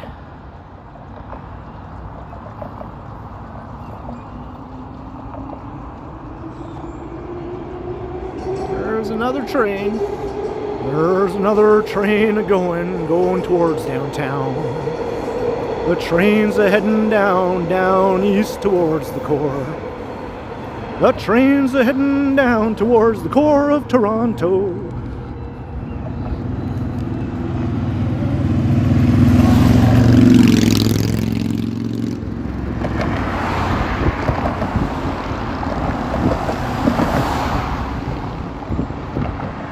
A: There's another train. There's another train going towards downtown. The trains are heading down east towards the core. The trains are heading down towards the core of Toronto.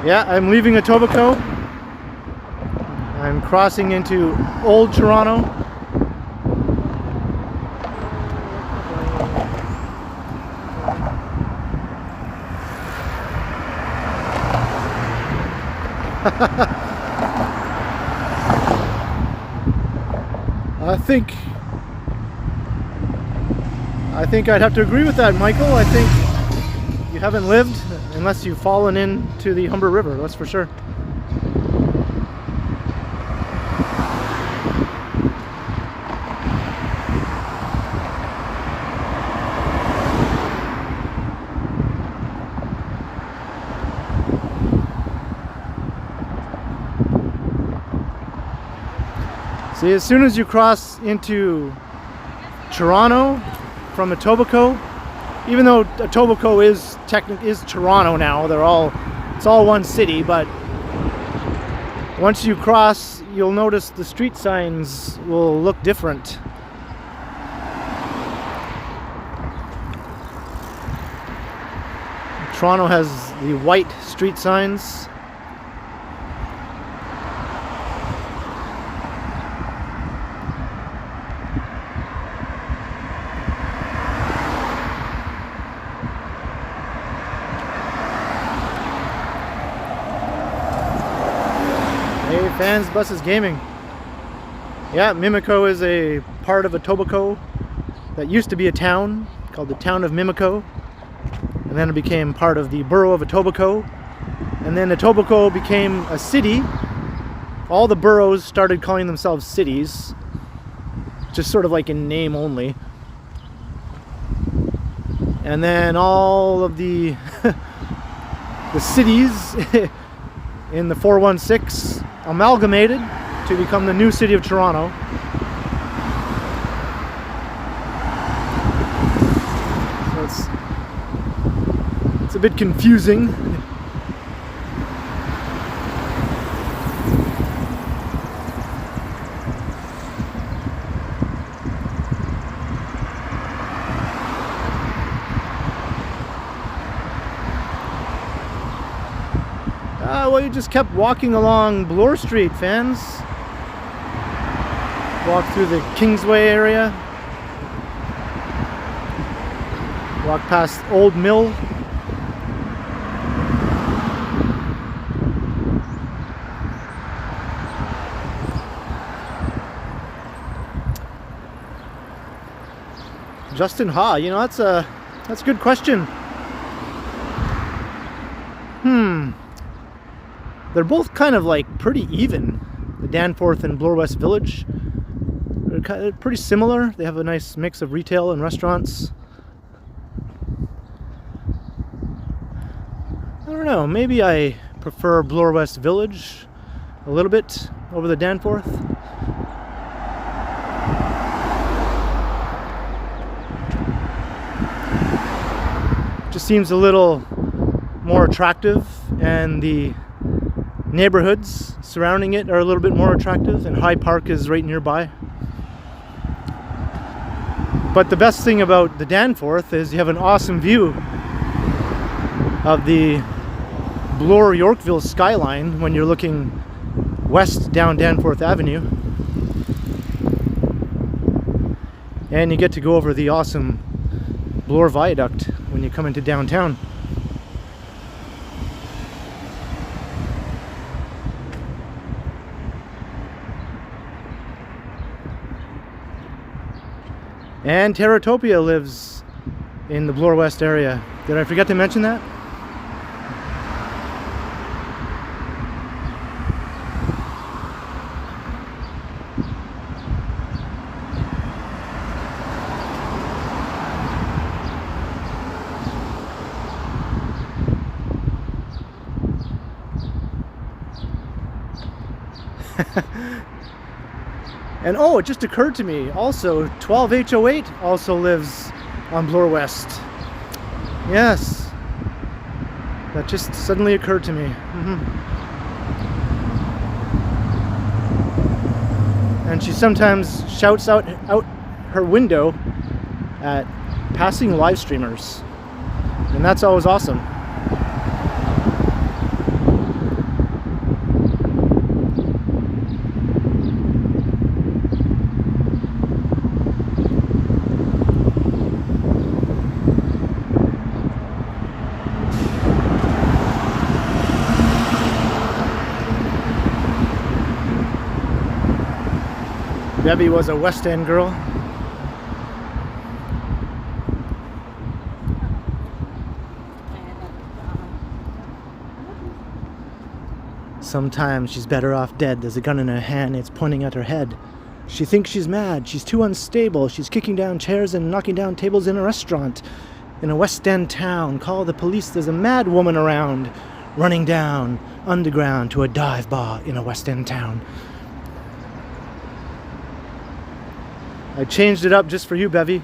A: Yeah, I'm leaving Etobicoke. I'm crossing into Old Toronto. I think I'd have to agree with that, Michael. I think you haven't lived unless you've fallen into the Humber River, that's for sure. See, as soon as you cross into Toronto from Etobicoke, even though Etobicoke is Toronto now, it's all one city, but once you cross, you'll notice the street signs will look different. Toronto has the white street signs. Fans, Buses Gaming. Yeah, Mimico is a part of Etobicoke that used to be a town called the town of Mimico, and then it became part of the borough of Etobicoke, and then Etobicoke became a city. All the boroughs started calling themselves cities, just sort of like in name only, and then all of the the cities in the 416 amalgamated to become the new city of Toronto. So it's a bit confusing. Well, you just kept walking along Bloor Street, fans. Walk through the Kingsway area. Walk past Old Mill. Justin Ha, you know, that's a good question. They're both kind of like pretty even. The Danforth and Bloor West Village. They're kind of pretty similar. They have a nice mix of retail and restaurants. I don't know, maybe I prefer Bloor West Village a little bit over the Danforth. Just seems a little more attractive, and the neighborhoods surrounding it are a little bit more attractive, and High Park is right nearby. But the best thing about the Danforth is you have an awesome view of the Bloor Yorkville skyline when you're looking west down Danforth Avenue. And you get to go over the awesome Bloor Viaduct when you come into downtown. And Terratopia lives in the Bloor West area. Did I forget to mention that? And oh, it just occurred to me, also 12H08 also lives on Bloor West. Yes, that just suddenly occurred to me. And she sometimes shouts out her window at passing live streamers, and that's always awesome. Bevy was a West End girl. Sometimes she's better off dead. There's a gun in her hand, it's pointing at her head. She thinks she's mad, she's too unstable. She's kicking down chairs and knocking down tables in a restaurant in a West End town. Call the police, there's a mad woman around, running down underground to a dive bar in a West End town. I changed it up just for you, Bevy.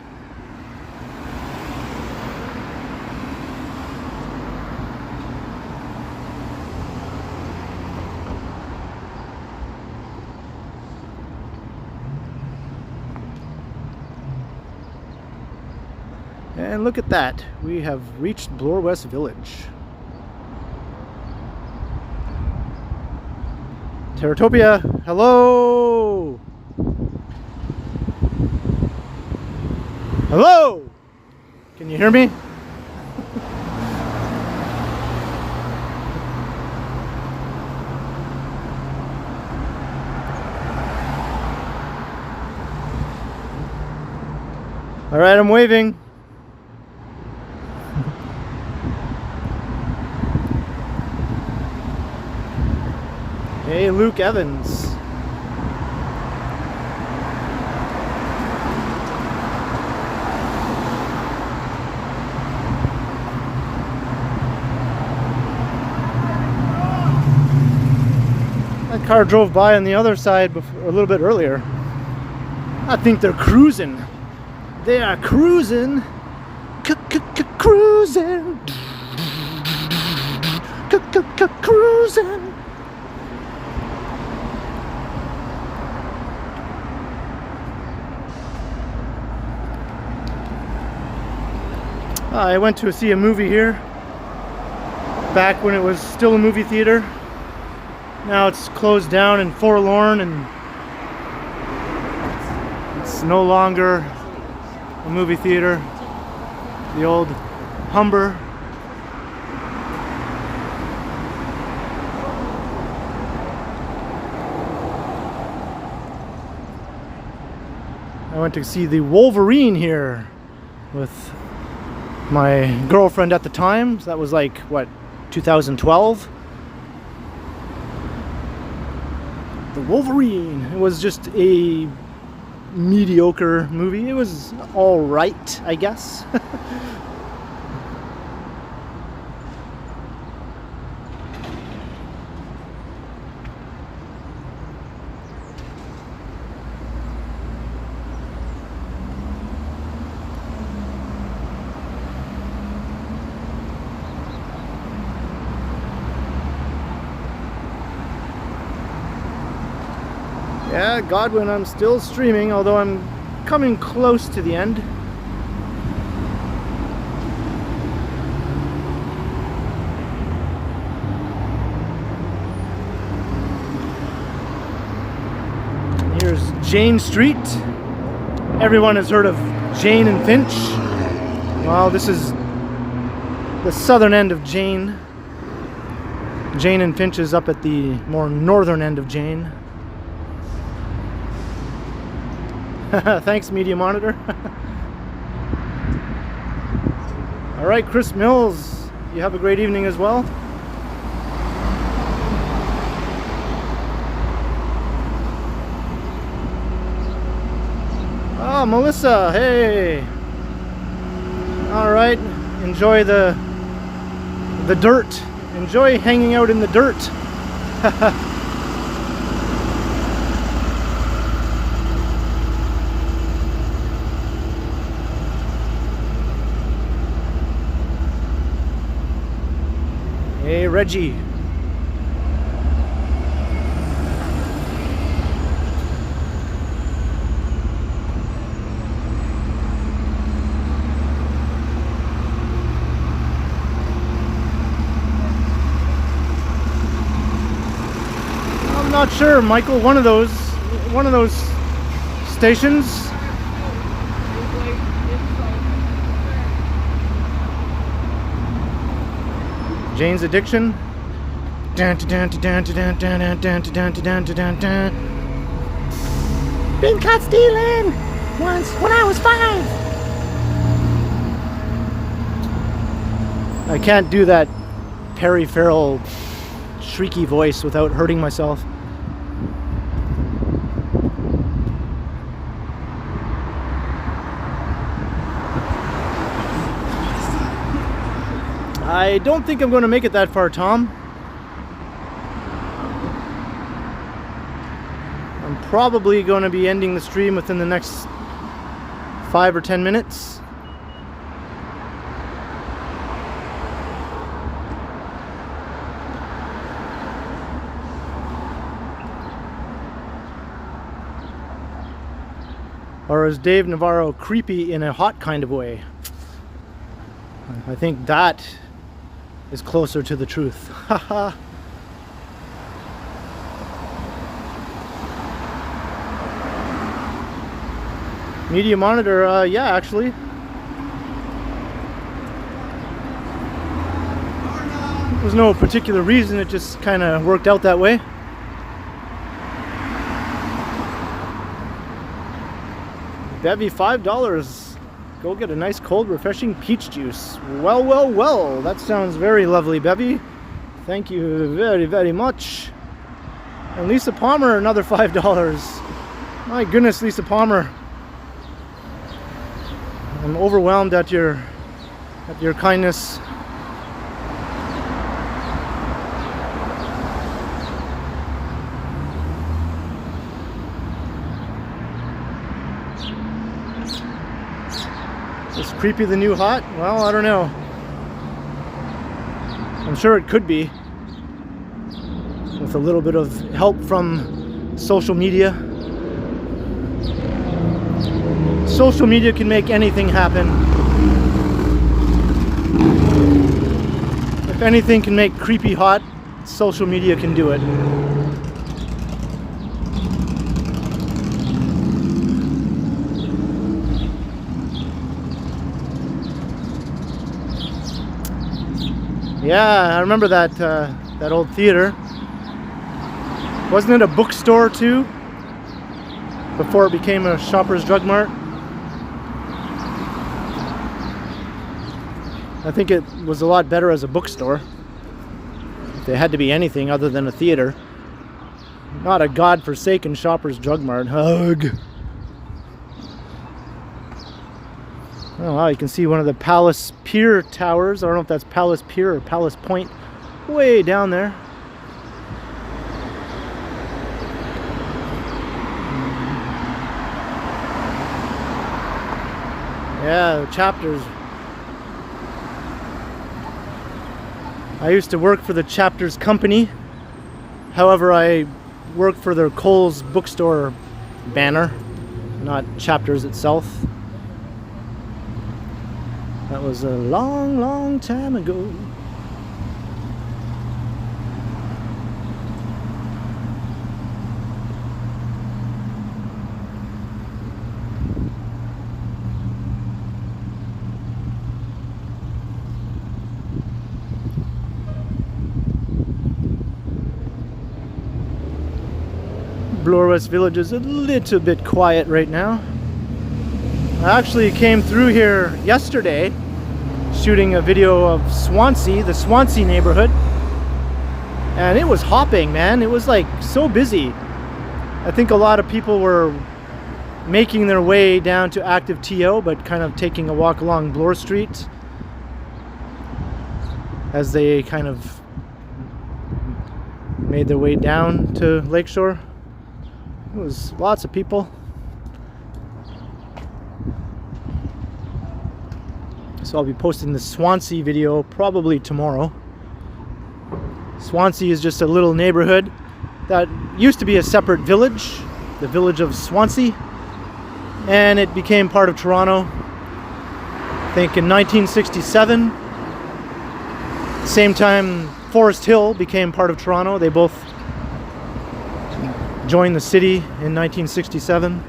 A: And look at that, we have reached Bloor West Village. Terratopia, hello! Hello! Can you hear me? All right, I'm waving. Hey, Luke Evans. That car drove by on the other side before, a little bit earlier. I think they're cruising. They are cruising. Cruising. Cruising. I went to see a movie here back when it was still a movie theater. Now it's closed down and forlorn, and it's no longer a movie theater. The old Humber. I went to see the Wolverine here with my girlfriend at the time. So that was like, what, 2012? The Wolverine. It was just a mediocre movie. It was all right, I guess. Yeah, Godwin, I'm still streaming, although I'm coming close to the end. Here's Jane Street. Everyone has heard of Jane and Finch. Well, this is the southern end of Jane. Jane and Finch is up at the more northern end of Jane. Thanks, Media Monitor. All right, Chris Mills, you have a great evening as well. Oh, Melissa, hey. All right, enjoy the dirt. Enjoy hanging out in the dirt. Hey, Reggie. I'm not sure, Michael. One of those stations. Jane's Addiction. Been caught stealing once when I was 5. I can't do that Perry Farrell shrieky voice without hurting myself. I don't think I'm going to make it that far, Tom. I'm probably going to be ending the stream within the next 5 or 10 minutes. Or is Dave Navarro creepy in a hot kind of way? I think that is closer to the truth. Haha. Media monitor, yeah, actually. There's no particular reason, it just kind of worked out that way. Bevy, $5. Go get a nice cold refreshing peach juice. Well, well, well, that sounds very lovely, Bevy. Thank you very, very much. And Lisa Palmer, another $5. My goodness, Lisa Palmer. I'm overwhelmed at your kindness. Is creepy the new hot? Well, I don't know. I'm sure it could be, with a little bit of help from social media. Social media can make anything happen. If anything can make creepy hot, social media can do it. Yeah, I remember that old theater. Wasn't it a bookstore too? Before it became a Shoppers Drug Mart? I think it was a lot better as a bookstore. If there had to be anything other than a theater. Not a godforsaken Shoppers Drug Mart. Hug! Oh wow, you can see one of the Palace Pier towers. I don't know if that's Palace Pier or Palace Point. Way down there. Yeah, the Chapters. I used to work for the Chapters company. However, I worked for their Kohl's bookstore banner, not Chapters itself. That was a long, long time ago. Bloor West Village is a little bit quiet right now. I actually came through here yesterday shooting a video of Swansea, the Swansea neighborhood, and it was hopping, man. It was like so busy. I think a lot of people were making their way down to active TO, but kind of taking a walk along Bloor Street as they kind of made their way down to Lakeshore. It was lots of people. So I'll be posting the Swansea video probably tomorrow. Swansea is just a little neighborhood that used to be a separate village, the village of Swansea, and it became part of Toronto, I think in 1967. Same time Forest Hill became part of Toronto. They both joined the city in 1967.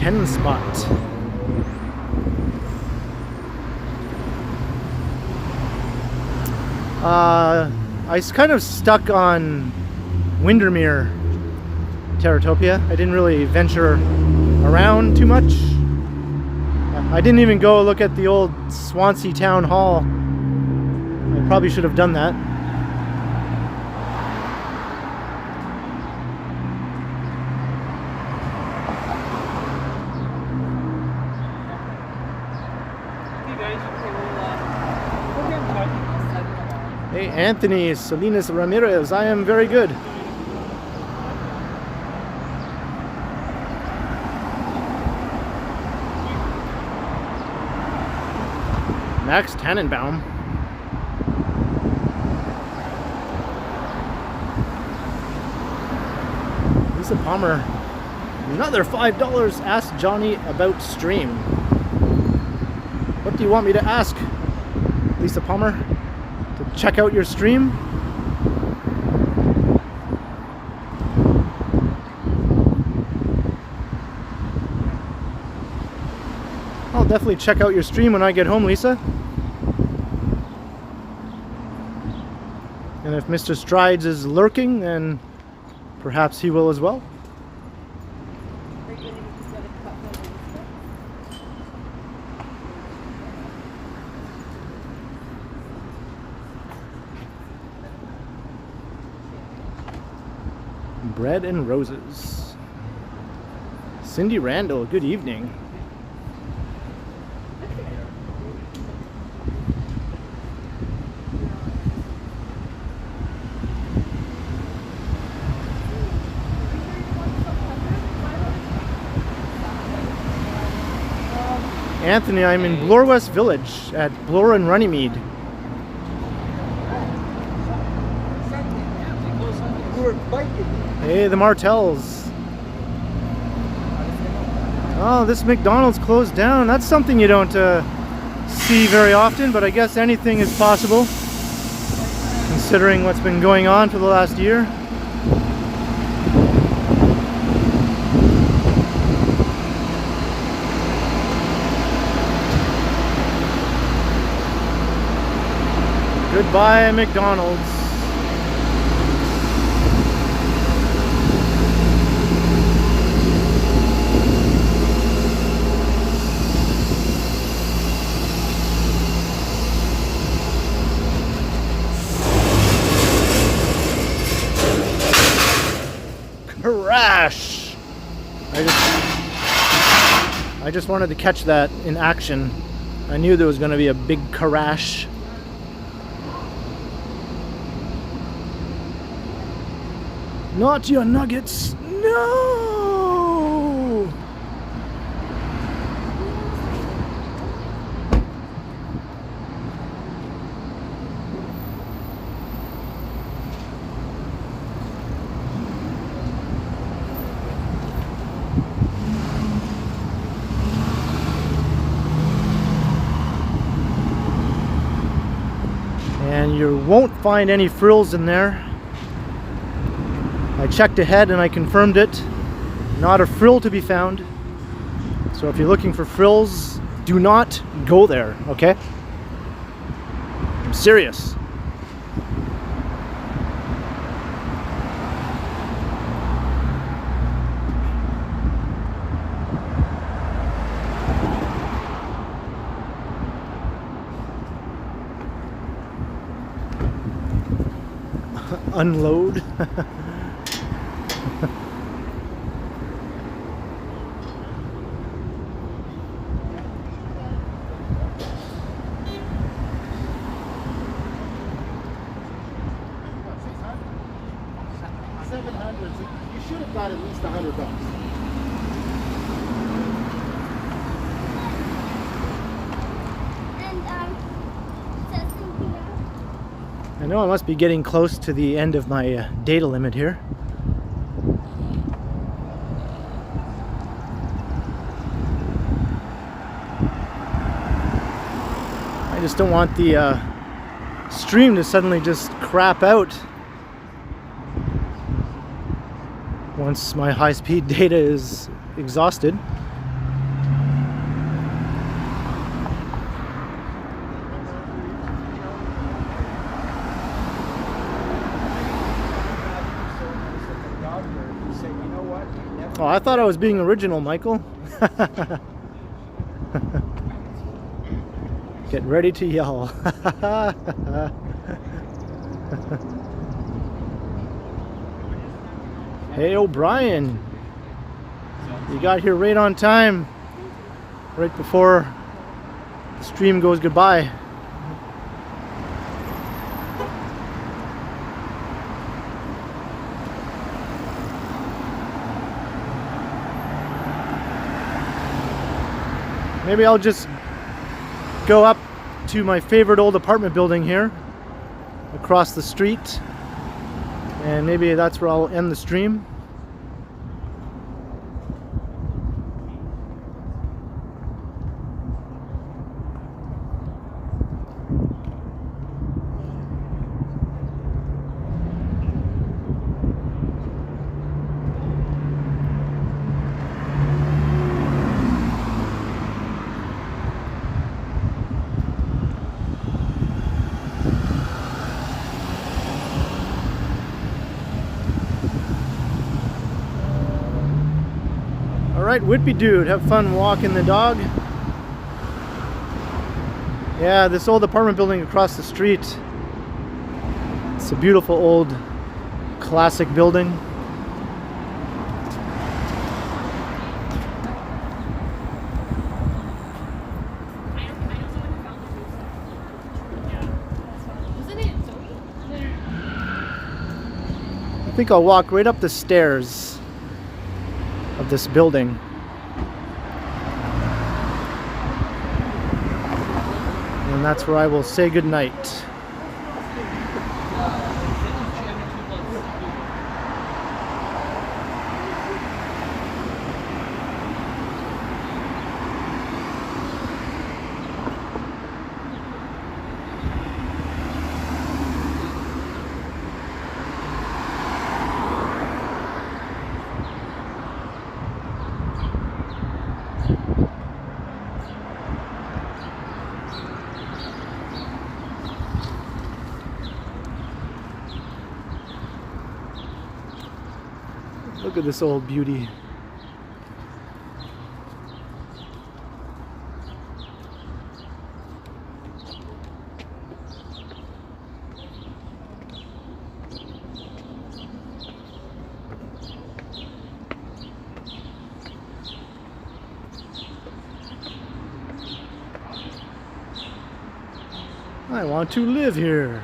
A: 10 spot. I was kind of stuck on Windermere Terratopia. I didn't really venture around too much. I didn't even go look at the old Swansea Town Hall. I probably should have done that. Hey, Anthony Salinas Ramirez, I am very good. Max Tannenbaum. Lisa Palmer. Another $5. Ask Johnny about stream. What do you want me to ask, Lisa Palmer? To check out your stream? I'll definitely check out your stream when I get home, Lisa. And if Mr. Strides is lurking, then perhaps he will as well. Bread and Roses. Cindy Randall, good evening. Anthony, I'm in Bloor West Village at Bloor and Runnymede. Hey, the Martells. Oh, this McDonald's closed down. That's something you don't see very often, but I guess anything is possible, considering what's been going on for the last year. Goodbye, McDonald's. Crash! I just wanted to catch that in action. I knew there was going to be a big crash. Not your nuggets! No! And you won't find any frills in there. I checked ahead and I confirmed it. Not a frill to be found. So if you're looking for frills, do not go there, okay? I'm serious. Unload. You should have got at least $100. I know I must be getting close to the end of my data limit here. I just don't want the stream to suddenly just crap out once my high-speed data is exhausted. Oh, I thought I was being original, Michael. Get ready to yell. Hey, O'Brien. You got here right on time. Right before the stream goes goodbye. Maybe I'll just go up to my favorite old apartment building here across the street, and maybe that's where I'll end the stream. Alright, Whitby dude, have fun walking the dog. Yeah, this old apartment building across the street. It's a beautiful old classic building. I think I'll walk right up the stairs of this building. And that's where I will say goodnight. Look at this old beauty. I want to live here.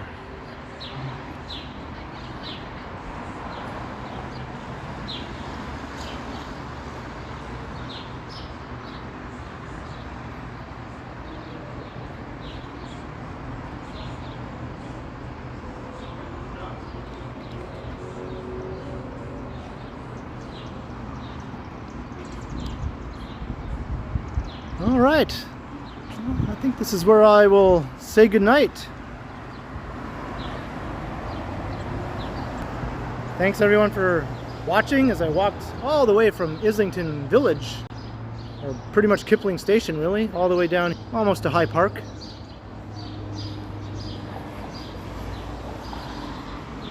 A: All right, I think this is where I will say goodnight. Thanks everyone for watching as I walked all the way from Islington Village, or pretty much Kipling Station really, all the way down almost to High Park.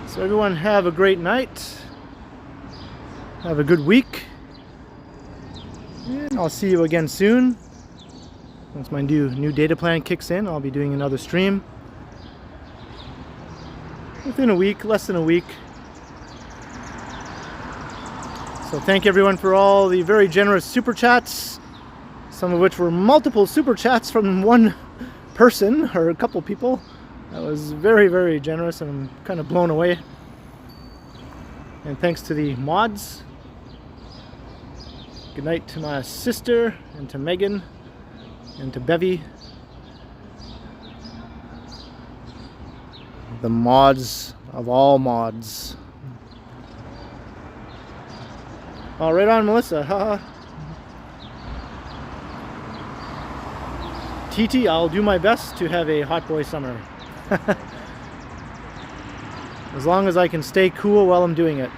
A: So everyone have a great night, have a good week, and I'll see you again soon. Once my new data plan kicks in, I'll be doing another stream within a week, less than a week. So thank everyone for all the very generous super chats, some of which were multiple super chats from one person or a couple people. That was very, very generous, and I'm kind of blown away. And thanks to the mods. Good night to my sister and to Megan and to Bevy. The mods of all mods. Oh, right on, Melissa. Haha. TT, I'll do my best to have a hot boy summer. As long as I can stay cool while I'm doing it.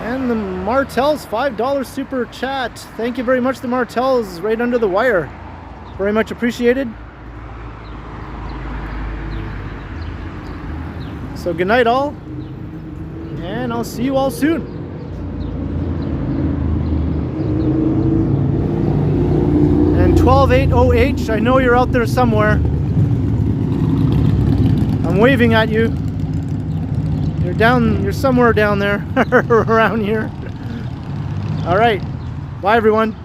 A: And the Martell's $5 super chat. Thank you very much, the Martell's, right under the wire. Very much appreciated. So good night all, and I'll see you all soon. 128OH. I know you're out there somewhere. I'm waving at you. You're somewhere down there around here. All right. Bye everyone.